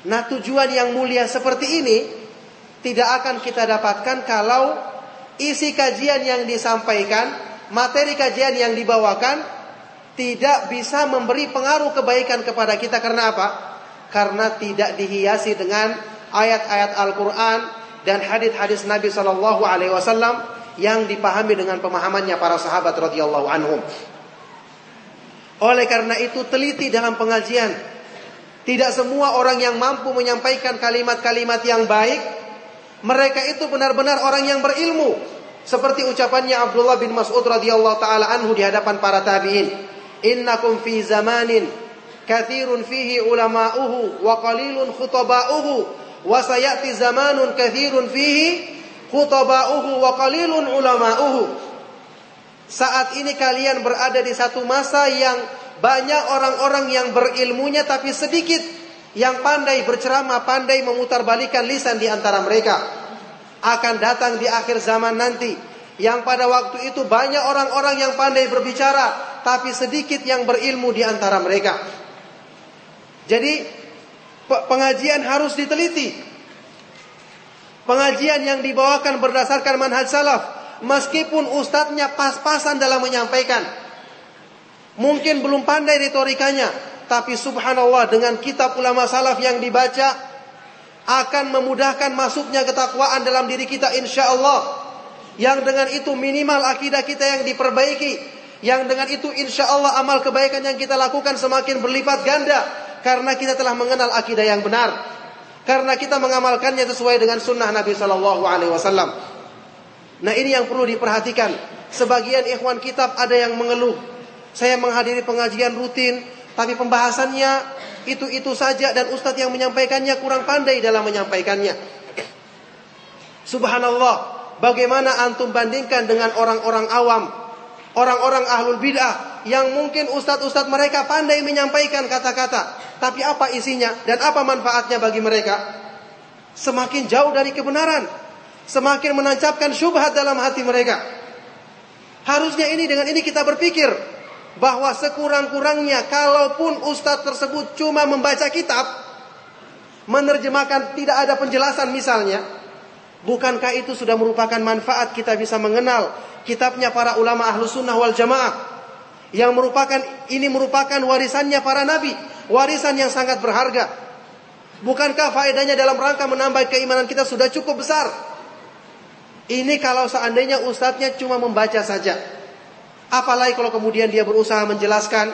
Nah, tujuan yang mulia seperti ini tidak akan kita dapatkan kalau isi kajian yang disampaikan, materi kajian yang dibawakan tidak bisa memberi pengaruh kebaikan kepada kita. Karena apa? Karena tidak dihiasi dengan ayat-ayat Al-Quran dan hadis-hadis Nabi SAW yang dipahami dengan pemahamannya para sahabat radhiyallahu anhum. Oleh karena itu, teliti dalam pengajian. Tidak semua orang yang mampu menyampaikan kalimat-kalimat yang baik, mereka itu benar-benar orang yang berilmu. Seperti ucapannya Abdullah bin Mas'ud radhiyallahu ta'ala anhu di hadapan para tabi'in, innakum fi zamanin kathirun fihi ulama'uhu wa qalilun khutaba'uhu, wa sayati zamanun kathirun fihi khutaba'uhu wa qalilun ulama'uhu. Saat ini kalian berada di satu masa yang banyak orang-orang yang berilmunya tapi sedikit yang pandai berceramah, pandai memutarbalikkan lisan di antara mereka. Akan datang di akhir zaman nanti, yang pada waktu itu banyak orang-orang yang pandai berbicara, tapi sedikit yang berilmu di antara mereka. Jadi pengajian harus diteliti. Pengajian yang dibawakan berdasarkan manhaj salaf, meskipun ustadznya pas-pasan dalam menyampaikan, mungkin belum pandai retorikanya, tapi subhanallah dengan kitab ulama salaf yang dibaca akan memudahkan masuknya ketakwaan dalam diri kita insyaallah. Yang dengan itu minimal akidah kita yang diperbaiki, yang dengan itu insyaallah amal kebaikan yang kita lakukan semakin berlipat ganda, karena kita telah mengenal akidah yang benar, karena kita mengamalkannya sesuai dengan sunnah Nabi SAW. Nah, ini yang perlu diperhatikan. Sebagian ikhwan kitab ada yang mengeluh, saya menghadiri pengajian rutin, tapi pembahasannya itu saja, dan ustadz yang menyampaikannya kurang pandai dalam menyampaikannya. Subhanallah, bagaimana antum bandingkan dengan orang-orang awam, orang-orang ahlul bid'ah, yang mungkin ustadz-ustadz mereka pandai menyampaikan kata-kata, tapi apa isinya dan apa manfaatnya bagi mereka? Semakin jauh dari kebenaran, semakin menancapkan syubhat dalam hati mereka. Harusnya dengan ini kita berpikir bahwa sekurang-kurangnya kalaupun ustadz tersebut cuma membaca kitab, menerjemahkan, tidak ada penjelasan misalnya, bukankah itu sudah merupakan manfaat kita bisa mengenal kitabnya para ulama ahlu sunnah wal jamaah, yang ini merupakan warisannya para nabi, warisan yang sangat berharga. Bukankah faedahnya dalam rangka menambah keimanan kita sudah cukup besar? Ini kalau seandainya ustadznya cuma membaca saja. Apalagi kalau kemudian dia berusaha menjelaskan,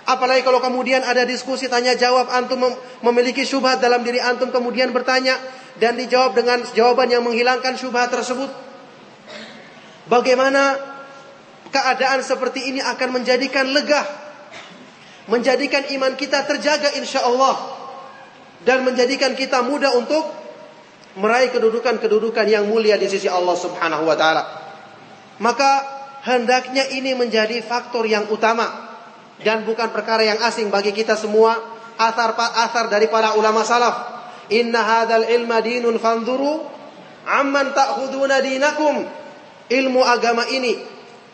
apalagi kalau kemudian ada diskusi tanya jawab, antum memiliki syubhat dalam diri antum, kemudian bertanya dan dijawab dengan jawaban yang menghilangkan syubhat tersebut. Bagaimana keadaan seperti ini akan menjadikan lega, menjadikan iman kita terjaga insyaallah, dan menjadikan kita mudah untuk meraih kedudukan-kedudukan yang mulia di sisi Allah Subhanahu wa taala. Maka hendaknya ini menjadi faktor yang utama dan bukan perkara yang asing bagi kita semua. Athar dari para ulama salaf, inna hadzal ilma dinun fanzuru amman ta'khuduna dinakum. Ilmu agama ini,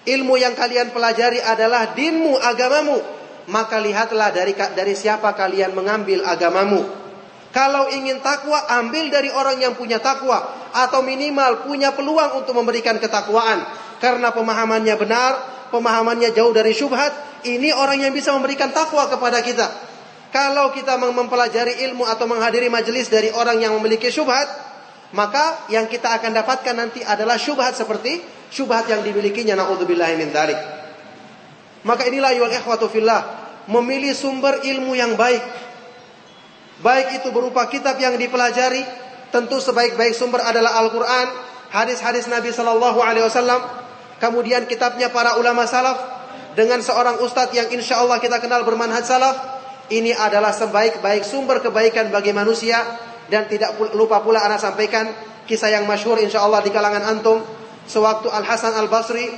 ilmu yang kalian pelajari adalah dinmu, agamamu, maka lihatlah dari siapa kalian mengambil agamamu. Kalau ingin takwa, ambil dari orang yang punya takwa, atau minimal punya peluang untuk memberikan ketakwaan, karena pemahamannya benar, pemahamannya jauh dari syubhat. Ini orang yang bisa memberikan takwa kepada kita. Kalau kita mempelajari ilmu atau menghadiri majelis dari orang yang memiliki syubhat, maka yang kita akan dapatkan nanti adalah syubhat seperti syubhat yang dimilikinya, naudzubillahi min dzalik. Maka inilah ayyuhal ikhwatu fillah, memilih sumber ilmu yang baik, baik itu berupa kitab yang dipelajari. Tentu sebaik-baik sumber adalah Al-Quran, hadis-hadis Nabi SAW, kemudian kitabnya para ulama salaf, dengan seorang ustadz yang insya Allah kita kenal bermanhaj salaf. Ini adalah sebaik-baik sumber kebaikan bagi manusia. Dan tidak lupa pula anak sampaikan kisah yang masyhur insya Allah di kalangan antum. Sewaktu Al-Hasan Al-Basri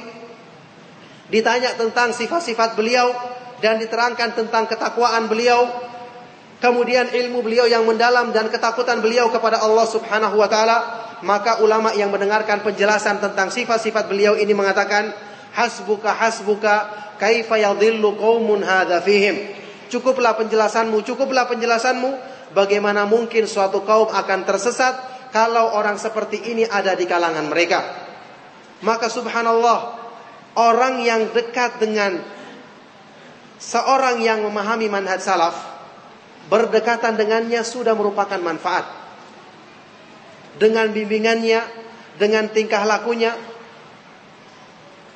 ditanya tentang sifat-sifat beliau dan diterangkan tentang ketakwaan beliau, kemudian ilmu beliau yang mendalam dan ketakutan beliau kepada Allah Subhanahu wa taala, maka ulama yang mendengarkan penjelasan tentang sifat-sifat beliau ini mengatakan, hasbuka kaifa yadhillu qaumun hadza fihim. Cukuplah penjelasanmu, bagaimana mungkin suatu kaum akan tersesat kalau orang seperti ini ada di kalangan mereka. Maka subhanallah, orang yang dekat dengan seorang yang memahami manhaj salaf, berdekatan dengannya sudah merupakan manfaat. Dengan bimbingannya, dengan tingkah lakunya,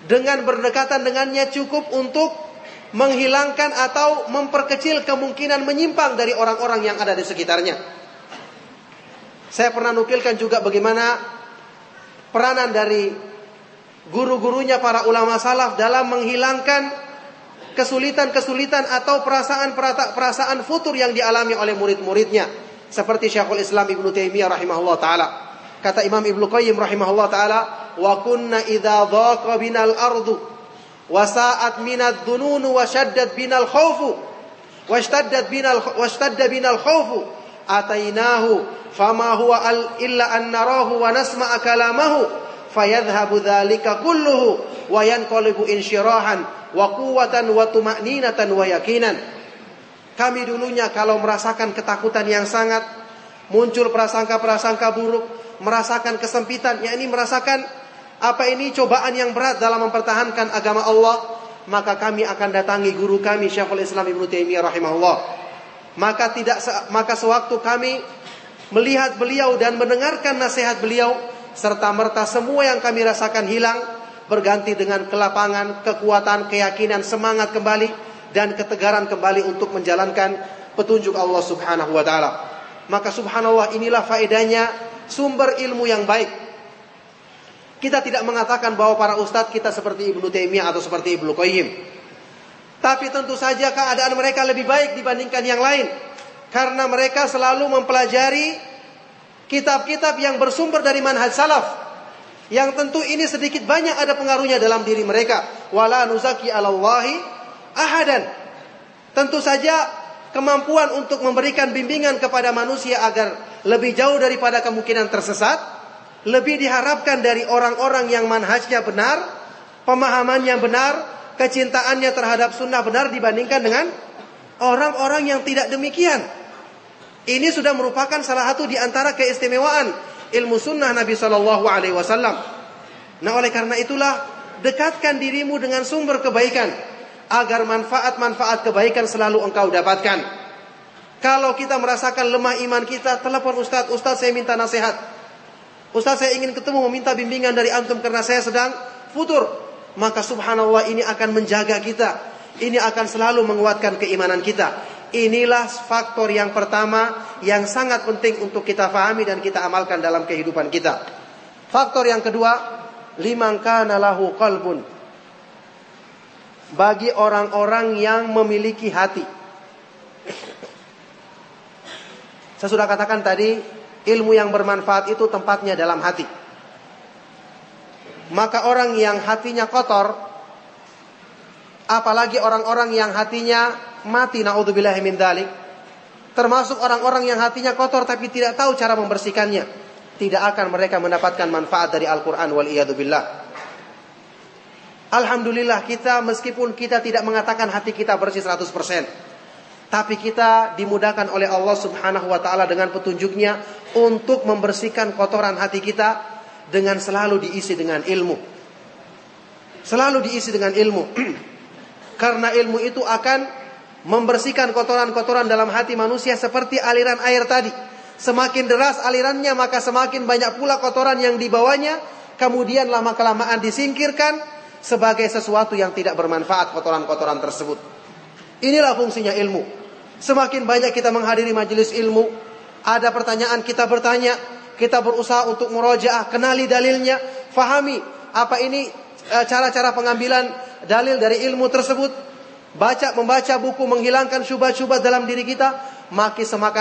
dengan berdekatan dengannya cukup untuk menghilangkan atau memperkecil kemungkinan menyimpang dari orang-orang yang ada di sekitarnya. Saya pernah nukilkan juga bagaimana peranan dari guru-gurunya para ulama salaf dalam menghilangkan kesulitan-kesulitan atau perasaan futur yang dialami oleh murid-muridnya. Seperti Syekhul Islam Ibnu Taimiyah rahimahullah ta'ala. Kata Imam Ibnu Qayyim rahimahullah ta'ala, wa kunna idza dhaqa binal ardu wasa'at minad dhununu wa syaddat binal khawfu washtadda binal khawfu atainahu fama huwa illa an narahu wa nasma'a kalamahu fayadhhabu dzalika kulluhu wa yanqalibu insyirahan wa quwwatan wa tuma'ninatan wa yakinan. Kami dulunya kalau merasakan ketakutan yang sangat, muncul prasangka-prasangka buruk, merasakan kesempitan, yakni merasakan cobaan yang berat dalam mempertahankan agama Allah, maka kami akan datangi guru kami Syekhul Islam Ibnu Taimiyah rahimahullah. Maka sewaktu kami melihat beliau dan mendengarkan nasihat beliau, serta merta semua yang kami rasakan hilang, berganti dengan kelapangan, kekuatan, keyakinan, semangat kembali dan ketegaran kembali untuk menjalankan petunjuk Allah Subhanahu wa taala. Maka subhanallah, inilah faedahnya sumber ilmu yang baik. Kita tidak mengatakan bahwa para ustadz kita seperti Ibnu Taimiyah atau seperti Ibnu Qayyim. Tapi tentu saja keadaan mereka lebih baik dibandingkan yang lain, karena mereka selalu mempelajari kitab-kitab yang bersumber dari manhaj salaf, yang tentu ini sedikit banyak ada pengaruhnya dalam diri mereka. Wala nuzaki 'alallahi ahadan. Tentu saja kemampuan untuk memberikan bimbingan kepada manusia agar lebih jauh daripada kemungkinan tersesat lebih diharapkan dari orang-orang yang manhajnya benar, pemahamannya benar, kecintaannya terhadap sunnah benar, dibandingkan dengan orang-orang yang tidak demikian. Ini sudah merupakan salah satu di antara keistimewaan ilmu sunnah Nabi Shallallahu Alaihi Wasallam. Nah, oleh karena itulah dekatkan dirimu dengan sumber kebaikan agar manfaat-manfaat kebaikan selalu engkau dapatkan. Kalau kita merasakan lemah iman kita, telepon Ustaz, saya minta nasihat. Ustaz, saya ingin ketemu, meminta bimbingan dari antum karena saya sedang futur. Maka subhanallah, ini akan menjaga kita. Ini akan selalu menguatkan keimanan kita. Inilah faktor yang pertama yang sangat penting untuk kita fahami dan kita amalkan dalam kehidupan kita. Faktor yang kedua, liman kana lahu qalbun. Bagi orang-orang yang memiliki hati. Saya sudah katakan tadi, ilmu yang bermanfaat itu tempatnya dalam hati. Maka orang yang hatinya kotor, apalagi orang-orang yang hatinya mati, naudzubillahi min dzalik, termasuk orang-orang yang hatinya kotor tapi tidak tahu cara membersihkannya, tidak akan mereka mendapatkan manfaat dari Al-Quran wal iyadu billah. Alhamdulillah, kita meskipun kita tidak mengatakan hati kita bersih 100%, tapi kita dimudahkan oleh Allah Subhanahu wa taala dengan petunjuknya untuk membersihkan kotoran hati kita dengan selalu diisi dengan ilmu. Selalu diisi dengan ilmu. Karena ilmu itu akan membersihkan kotoran-kotoran dalam hati manusia seperti aliran air tadi. Semakin deras alirannya, maka semakin banyak pula kotoran yang dibawanya. Kemudian lama-kelamaan disingkirkan sebagai sesuatu yang tidak bermanfaat kotoran-kotoran tersebut. Inilah fungsinya ilmu. Semakin banyak kita menghadiri majelis ilmu, ada pertanyaan kita bertanya, kita berusaha untuk murojaah, kenali dalilnya, fahami apa ini cara-cara pengambilan dalil dari ilmu tersebut, membaca buku menghilangkan syubhat-syubhat dalam diri kita,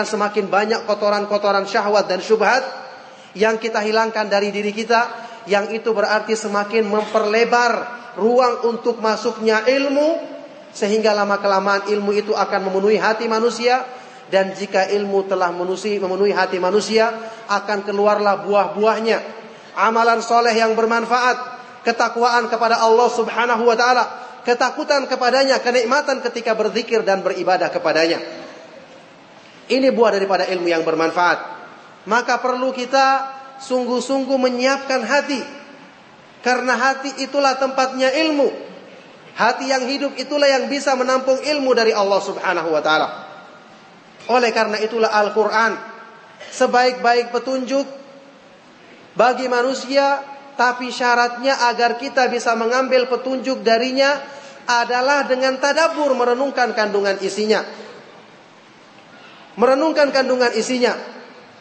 semakin banyak kotoran-kotoran syahwat dan syubhat yang kita hilangkan dari diri kita, yang itu berarti semakin memperlebar ruang untuk masuknya ilmu. Sehingga lama-kelamaan ilmu itu akan memenuhi hati manusia. Dan jika ilmu telah memenuhi hati manusia, akan keluarlah buah-buahnya. Amalan soleh yang bermanfaat, ketakwaan kepada Allah Subhanahu wa ta'ala, ketakutan kepadanya, kenikmatan ketika berzikir dan beribadah kepadanya. Ini buah daripada ilmu yang bermanfaat. Maka perlu kita sungguh-sungguh menyiapkan hati. Karena hati itulah tempatnya ilmu. Hati yang hidup itulah yang bisa menampung ilmu dari Allah Subhanahu wa ta'ala. Oleh karena itulah Al-Quran sebaik-baik petunjuk bagi manusia, tapi syaratnya agar kita bisa mengambil petunjuk darinya adalah dengan tadabbur, merenungkan kandungan isinya. Merenungkan kandungan isinya.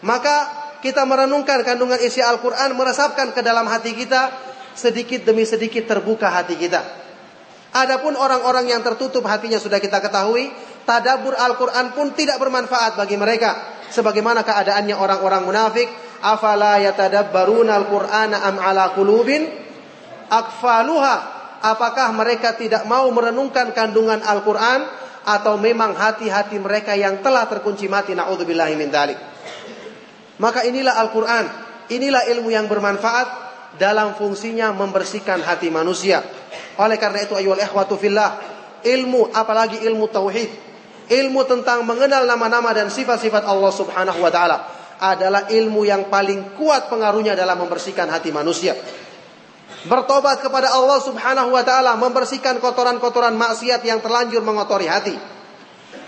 Maka kita merenungkan kandungan isi Al-Quran, meresapkan ke dalam hati kita, sedikit demi sedikit terbuka hati kita. Adapun orang-orang yang tertutup hatinya sudah kita ketahui, tadabbur Al-Quran pun tidak bermanfaat bagi mereka. Sebagaimana keadaannya orang-orang munafik, afala yatadabbaruna al-Qur'ana am ala qulubin aqfaluha. Apakah mereka tidak mau merenungkan kandungan Al-Quran, atau memang hati-hati mereka yang telah terkunci mati, na'udzubillahi min dzalik. Maka inilah Al-Quran, inilah ilmu yang bermanfaat dalam fungsinya membersihkan hati manusia. Oleh karena itu ayyuhal ikhwatu fillah, ilmu, apalagi ilmu tauhid, ilmu tentang mengenal nama-nama dan sifat-sifat Allah Subhanahu wa taala adalah ilmu yang paling kuat pengaruhnya dalam membersihkan hati manusia. Bertobat kepada Allah Subhanahu wa taala membersihkan kotoran-kotoran maksiat yang terlanjur mengotori hati.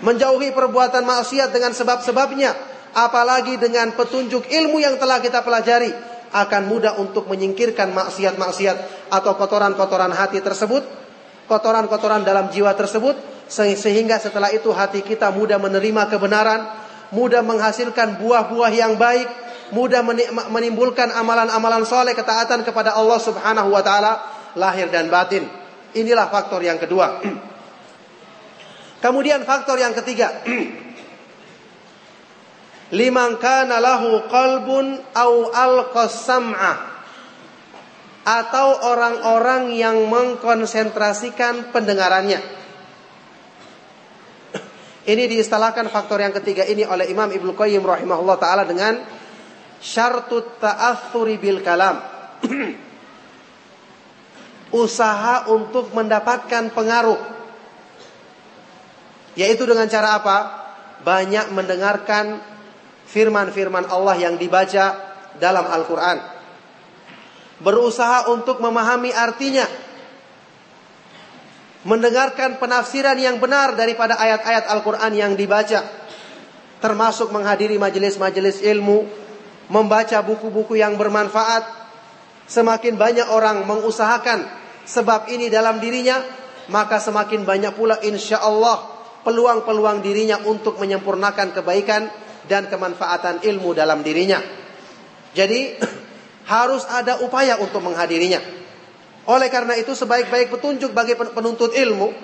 Menjauhi perbuatan maksiat dengan sebab-sebabnya, apalagi dengan petunjuk ilmu yang telah kita pelajari, akan mudah untuk menyingkirkan maksiat-maksiat atau kotoran-kotoran hati tersebut, kotoran-kotoran dalam jiwa tersebut, sehingga setelah itu hati kita mudah menerima kebenaran, mudah menghasilkan buah-buah yang baik, mudah menimbulkan amalan-amalan soleh, ketaatan kepada Allah Subhanahu wa taala lahir dan batin. Inilah faktor yang kedua. Kemudian faktor yang ketiga, liman kana lahu qalbun au alqas sam'a, atau orang-orang yang mengkonsentrasikan pendengarannya. Ini diistilahkan faktor yang ketiga ini oleh Imam Ibnu Qayyim rahimahullah taala dengan syartut ta'athuri bil kalam. Usaha untuk mendapatkan pengaruh, yaitu dengan cara apa? Banyak mendengarkan firman-firman Allah yang dibaca dalam Al-Quran, berusaha untuk memahami artinya, mendengarkan penafsiran yang benar daripada ayat-ayat Al-Quran yang dibaca, termasuk menghadiri majelis-majelis ilmu, membaca buku-buku yang bermanfaat. Semakin banyak orang mengusahakan sebab ini dalam dirinya, maka semakin banyak pula insya Allah peluang-peluang dirinya untuk menyempurnakan kebaikan dan kemanfaatan ilmu dalam dirinya. Jadi harus ada upaya untuk menghadirinya. Oleh karena itu sebaik-baik petunjuk bagi penuntut ilmu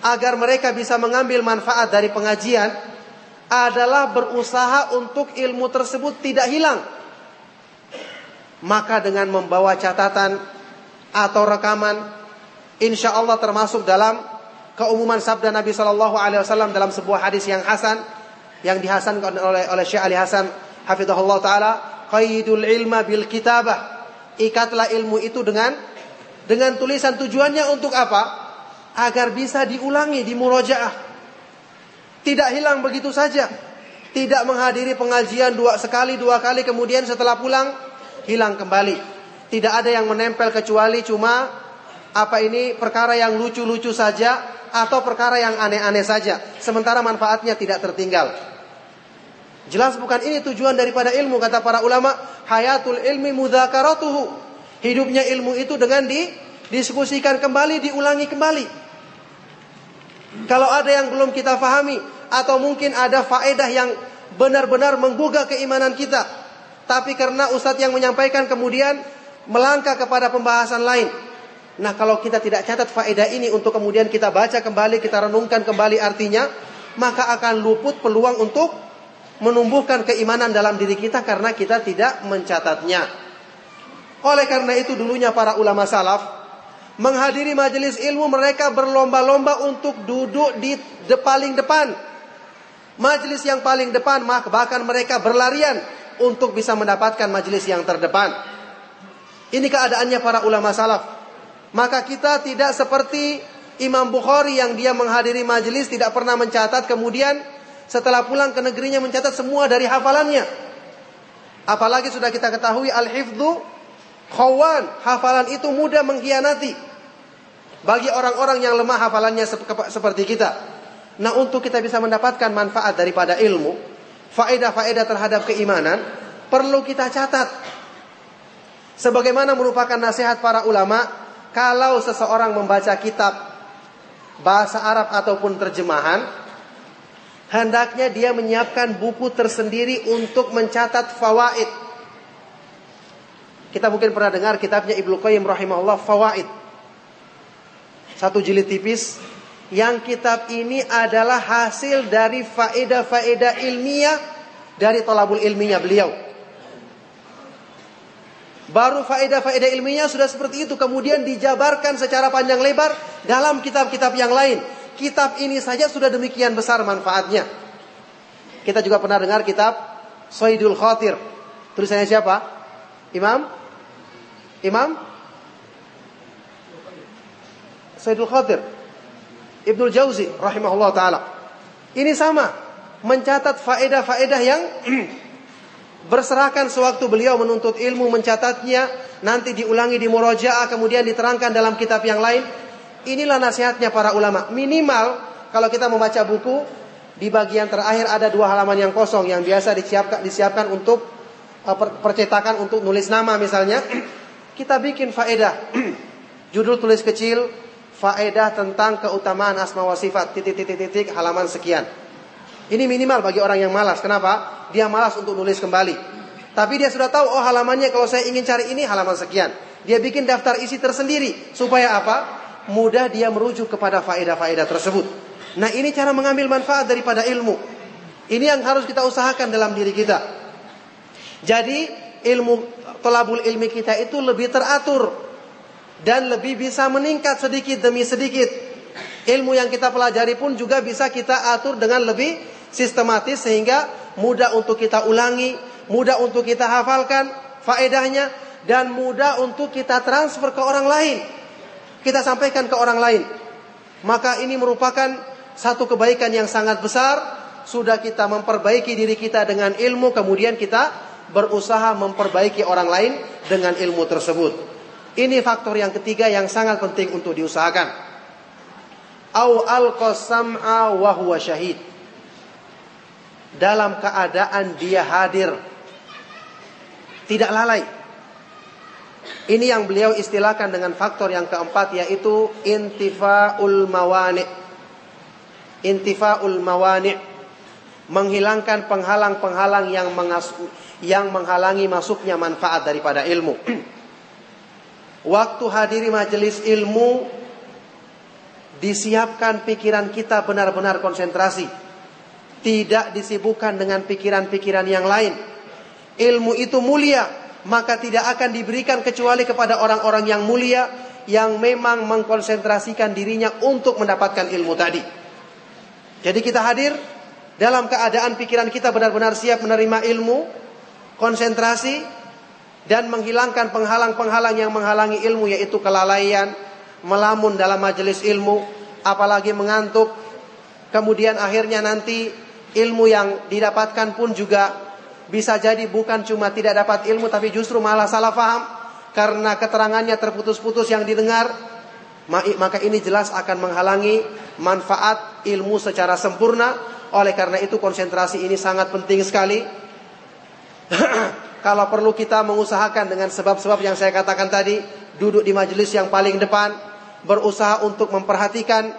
agar mereka bisa mengambil manfaat dari pengajian adalah berusaha untuk ilmu tersebut tidak hilang. Maka dengan membawa catatan atau rekaman, insya Allah termasuk dalam keumuman sabda Nabi SAW dalam sebuah hadis yang hasan, yang dihasankan oleh Syekh Ali Hasan hafizahullah taala, qaidul ilma bil kitabah, ikatlah ilmu itu dengan tulisan. Tujuannya untuk apa? Agar bisa diulangi, dimurajaah, tidak hilang begitu saja, tidak menghadiri pengajian sekali dua kali kemudian setelah pulang hilang kembali. Tidak ada yang menempel kecuali cuma perkara yang lucu-lucu saja atau perkara yang aneh-aneh saja, sementara manfaatnya tidak tertinggal. Jelas bukan ini tujuan daripada ilmu. Kata para ulama, hayatul ilmi mudzakaratuhu, hidupnya ilmu itu dengan didiskusikan kembali, diulangi kembali. Kalau ada yang belum kita fahami, atau mungkin ada faedah yang benar-benar menggugah keimanan kita, tapi karena ustadz yang menyampaikan kemudian melangkah kepada pembahasan lain, nah kalau kita tidak catat faedah ini untuk kemudian kita baca kembali, kita renungkan kembali artinya, maka akan luput peluang untuk menumbuhkan keimanan dalam diri kita karena kita tidak mencatatnya. Oleh karena itu dulunya para ulama salaf menghadiri majelis ilmu, mereka berlomba-lomba untuk duduk di paling depan, majelis yang paling depan, bahkan mereka berlarian untuk bisa mendapatkan majelis yang terdepan. Ini keadaannya para ulama salaf. Maka kita tidak seperti Imam Bukhari yang dia menghadiri majelis tidak pernah mencatat, kemudian setelah pulang ke negerinya mencatat semua dari hafalannya. Apalagi sudah kita ketahui al-hifdzu khawan, hafalan itu mudah mengkhianati bagi orang-orang yang lemah hafalannya seperti kita. Nah, untuk kita bisa mendapatkan manfaat daripada ilmu, faedah-faedah terhadap keimanan, perlu kita catat. Sebagaimana merupakan nasihat para ulama, kalau seseorang membaca kitab bahasa Arab ataupun terjemahan, hendaknya dia menyiapkan buku tersendiri untuk mencatat fawaid. Kita mungkin pernah dengar kitabnya Ibnu Qayyim rahimahullah, Fawaid. Satu jilid tipis, yang kitab ini adalah hasil dari faedah-faedah ilmiah dari thalabul ilminya beliau. Baru faedah-faedah ilmiahnya sudah seperti itu, kemudian dijabarkan secara panjang lebar dalam kitab-kitab yang lain. kitab ini saja sudah demikian besar manfaatnya. Kita juga pernah dengar kitab Saidul Khatir. Tulisannya siapa? Imam Saidul Khatir, Ibnul Jauzi rahimahullah ta'ala. Ini sama, mencatat faedah-faedah yang berserakan sewaktu beliau menuntut ilmu, mencatatnya, nanti diulangi di murajaah, kemudian diterangkan dalam kitab yang lain. Inilah nasihatnya para ulama. Minimal kalau kita membaca buku, di bagian terakhir ada 2 halaman yang kosong yang biasa disiapkan untuk percetakan untuk nulis nama misalnya. Kita bikin faedah. Judul tulis kecil, faedah tentang keutamaan asma wa sifat, titik, halaman sekian. Ini minimal bagi orang yang malas. Kenapa? Dia malas untuk nulis kembali. Tapi dia sudah tahu, oh halamannya kalau saya ingin cari ini halaman sekian. Dia bikin daftar isi tersendiri. Supaya apa? Mudah dia merujuk kepada faedah-faedah tersebut. Nah, ini cara mengambil manfaat daripada ilmu. Ini yang harus kita usahakan dalam diri kita. Jadi ilmu, thalabul ilmi kita itu lebih teratur dan lebih bisa meningkat sedikit demi sedikit. Ilmu yang kita pelajari pun juga bisa kita atur dengan lebih sistematis, sehingga mudah untuk kita ulangi, mudah untuk kita hafalkan faedahnya, dan mudah untuk kita transfer ke orang lain, kita sampaikan ke orang lain. Maka ini merupakan satu kebaikan yang sangat besar. Sudah kita memperbaiki diri kita dengan ilmu, kemudian kita berusaha memperbaiki orang lain dengan ilmu tersebut. Ini faktor yang ketiga yang sangat penting untuk diusahakan. Au alqasam'a wa huwa syahid. Dalam keadaan dia hadir, tidak lalai. Ini yang beliau istilahkan dengan faktor yang keempat, yaitu intifa'ul mawani'. Intifa'ul mawani', menghilangkan penghalang-penghalang yang menghalangi masuknya manfaat daripada ilmu. Waktu hadiri majelis ilmu, disiapkan pikiran kita benar-benar konsentrasi, tidak disibukkan dengan pikiran-pikiran yang lain. Ilmu itu mulia, maka tidak akan diberikan kecuali kepada orang-orang yang mulia, yang memang mengkonsentrasikan dirinya untuk mendapatkan ilmu tadi. Jadi kita hadir dalam keadaan pikiran kita benar-benar siap menerima ilmu, konsentrasi, dan menghilangkan penghalang-penghalang yang menghalangi ilmu, yaitu kelalaian, melamun dalam majelis ilmu, apalagi mengantuk. Kemudian akhirnya nanti ilmu yang didapatkan pun juga bisa jadi bukan cuma tidak dapat ilmu, tapi justru malah salah faham karena keterangannya terputus-putus yang didengar. Maka ini jelas akan menghalangi manfaat ilmu secara sempurna. Oleh karena itu konsentrasi ini sangat penting sekali. Kalau perlu kita mengusahakan dengan sebab-sebab yang saya katakan tadi, duduk di majelis yang paling depan, berusaha untuk memperhatikan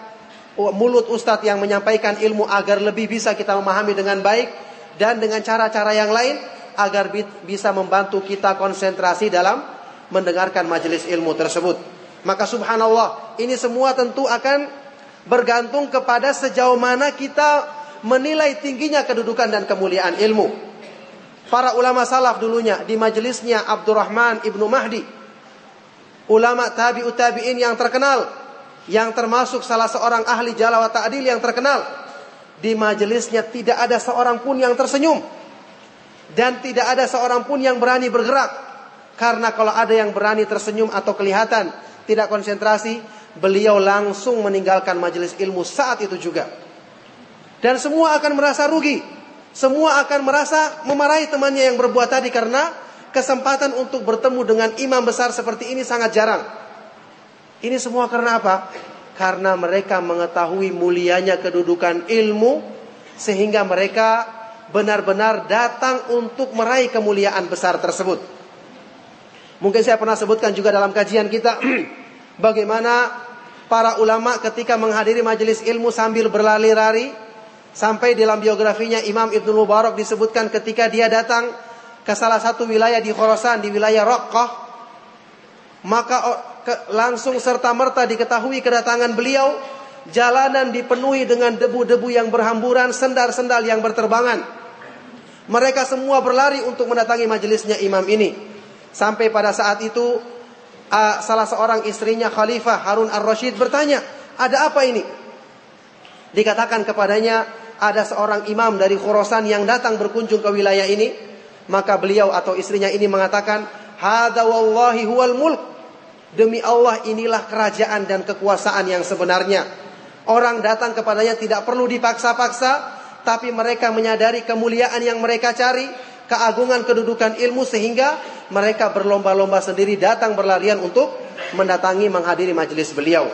mulut ustadz yang menyampaikan ilmu agar lebih bisa kita memahami dengan baik, dan dengan cara-cara yang lain agar bisa membantu kita konsentrasi dalam mendengarkan majelis ilmu tersebut. Maka subhanallah, ini semua tentu akan bergantung kepada sejauh mana kita menilai tingginya kedudukan dan kemuliaan ilmu. Para ulama salaf dulunya, di majelisnya Abdurrahman ibnu Mahdi, ulama tabi'ut tabi'in yang terkenal, yang termasuk salah seorang ahli jala wa ta'dil yang terkenal, di majelisnya tidak ada seorang pun yang tersenyum, dan tidak ada seorang pun yang berani bergerak. Karena kalau ada yang berani tersenyum atau kelihatan tidak konsentrasi, beliau langsung meninggalkan majelis ilmu saat itu juga. Dan semua akan merasa rugi, semua akan merasa memarahi temannya yang berbuat tadi, karena kesempatan untuk bertemu dengan imam besar seperti ini sangat jarang. Ini semua karena apa? Karena mereka mengetahui mulianya kedudukan ilmu, sehingga mereka benar-benar datang untuk meraih kemuliaan besar tersebut. Mungkin saya pernah sebutkan juga dalam kajian kita bagaimana para ulama ketika menghadiri majelis ilmu sambil berlari-lari. Sampai dalam biografinya Imam Ibnu Mubarak disebutkan ketika dia datang ke salah satu wilayah di Khurasan, di wilayah Raqqah, maka langsung serta-merta diketahui kedatangan beliau. Jalanan dipenuhi dengan debu-debu yang berhamburan, sendal-sendal yang berterbangan. Mereka semua berlari untuk mendatangi majelisnya imam ini. Sampai pada saat itu salah seorang istrinya Khalifah Harun ar-Rasyid bertanya, ada apa ini? dikatakan kepadanya ada seorang imam dari Khurasan yang datang berkunjung ke wilayah ini, maka beliau atau istrinya ini mengatakan, "Hadza wallahi huwal mulk." Demi Allah, inilah kerajaan dan kekuasaan yang sebenarnya. Orang datang kepadanya tidak perlu dipaksa-paksa, tapi mereka menyadari kemuliaan yang mereka cari, keagungan kedudukan ilmu, sehingga mereka berlomba-lomba sendiri datang berlarian untuk mendatangi menghadiri majelis beliau.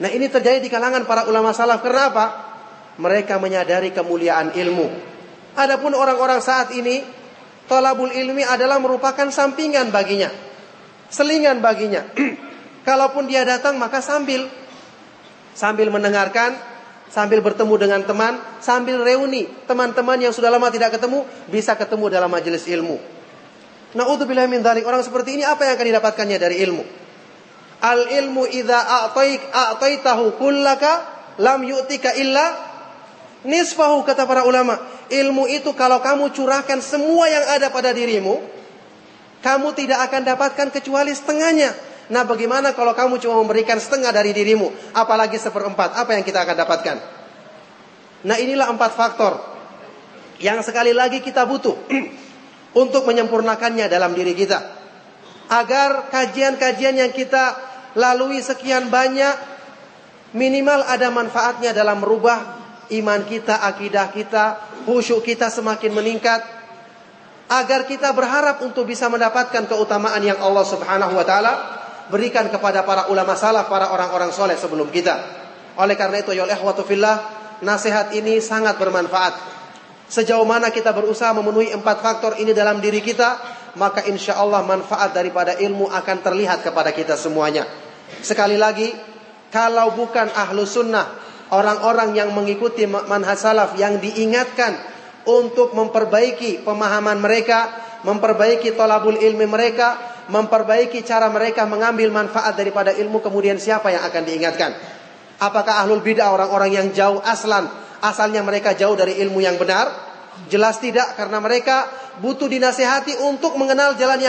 Nah, ini terjadi di kalangan para ulama salaf. Kenapa? Mereka menyadari kemuliaan ilmu. Adapun orang-orang saat ini, thalabul ilmi adalah merupakan sampingan baginya, selingan baginya. Kalaupun dia datang, maka sambil mendengarkan, sambil bertemu dengan teman, sambil reuni teman-teman yang sudah lama tidak ketemu, bisa ketemu dalam majelis ilmu. Na'udzubillahi min dzalik. Orang seperti ini apa yang akan didapatkannya dari ilmu? Al ilmu idza a'taitahu kullaka lam yu'tika illa nisfahu, kata para ulama. Ilmu itu kalau kamu curahkan semua yang ada pada dirimu, kamu tidak akan dapatkan kecuali setengahnya. Nah, bagaimana kalau kamu cuma memberikan setengah dari dirimu, apalagi seperempat, apa yang kita akan dapatkan? Nah, inilah 4 faktor yang sekali lagi kita butuh untuk menyempurnakannya dalam diri kita, agar kajian-kajian yang kita lalui sekian banyak, minimal ada manfaatnya dalam merubah iman kita, akidah kita, khusyuk kita semakin meningkat, agar kita berharap untuk bisa mendapatkan keutamaan yang Allah Subhanahu wa taala berikan kepada para ulama salaf, para orang-orang soleh sebelum kita. Oleh karena itu, ya ikhwatu fillah, nasihat ini sangat bermanfaat. Sejauh mana kita berusaha memenuhi 4 faktor ini dalam diri kita, maka insya Allah manfaat daripada ilmu akan terlihat kepada kita semuanya. Sekali lagi, kalau bukan ahlu sunnah, orang-orang yang mengikuti manhaj salaf, yang diingatkan untuk memperbaiki pemahaman mereka, memperbaiki thalabul ilmi mereka, memperbaiki cara mereka mengambil manfaat daripada ilmu, kemudian siapa yang akan diingatkan? Apakah ahlul bid'ah, orang-orang yang jauh asalnya mereka jauh dari ilmu yang benar? Jelas tidak, karena mereka butuh dinasihati untuk mengenal jalan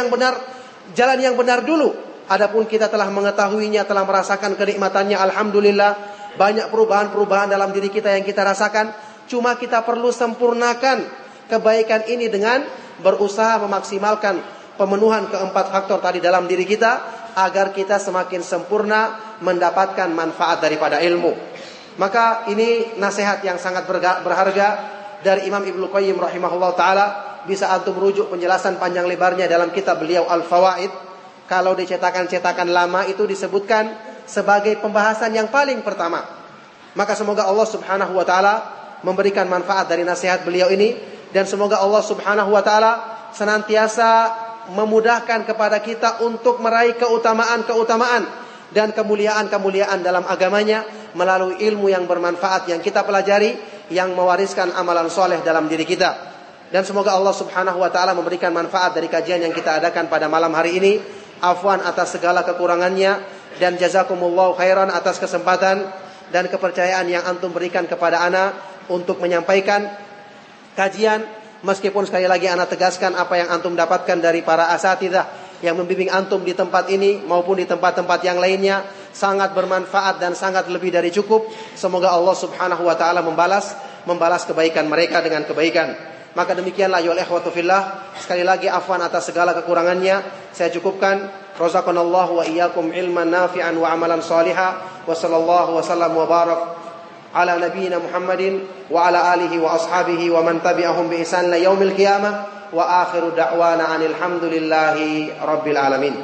yang benar dulu. Adapun kita telah mengetahuinya, telah merasakan kenikmatannya, alhamdulillah. Banyak perubahan-perubahan dalam diri kita yang kita rasakan. Cuma kita perlu sempurnakan kebaikan ini dengan berusaha memaksimalkan pemenuhan keempat faktor tadi dalam diri kita, agar kita semakin sempurna mendapatkan manfaat daripada ilmu. Maka ini nasihat yang sangat berharga dari Imam Ibnu Qayyim rahimahullah ta'ala. Bisa antum merujuk penjelasan panjang lebarnya dalam kitab beliau Al-Fawaid. Kalau di cetakan-cetakan lama itu disebutkan sebagai pembahasan yang paling pertama. Maka semoga Allah Subhanahu wa ta'ala memberikan manfaat dari nasihat beliau ini, dan semoga Allah Subhanahu wa ta'ala senantiasa memudahkan kepada kita untuk meraih keutamaan-keutamaan dan kemuliaan-kemuliaan dalam agamanya melalui ilmu yang bermanfaat yang kita pelajari, yang mewariskan amalan soleh dalam diri kita. Dan semoga Allah Subhanahu wa ta'ala memberikan manfaat dari kajian yang kita adakan pada malam hari ini. Afwan atas segala kekurangannya, dan jazakumullahu khairan atas kesempatan dan kepercayaan yang antum berikan kepada ana untuk menyampaikan kajian. Meskipun sekali lagi ana tegaskan apa yang antum dapatkan dari para asatidzah yang membimbing antum di tempat ini maupun di tempat-tempat yang lainnya sangat bermanfaat dan sangat lebih dari cukup. Semoga Allah Subhanahu wa taala membalas kebaikan mereka dengan kebaikan. Maka demikianlah ya ikhwatu fillah, sekali lagi afwan atas segala kekurangannya. Saya cukupkan. Razaqanallahu wa iyyakum ilman nafi'an wa amalan shalihan. Wa sallallahu wa sallam wa barak ala nabiyyina Muhammadin wa ala alihi wa ashabihi wa man tabi'ahum bi ihsan ila yaumil qiyamah. Wa akhiru da'wana anil hamdulillahi rabbil alamin.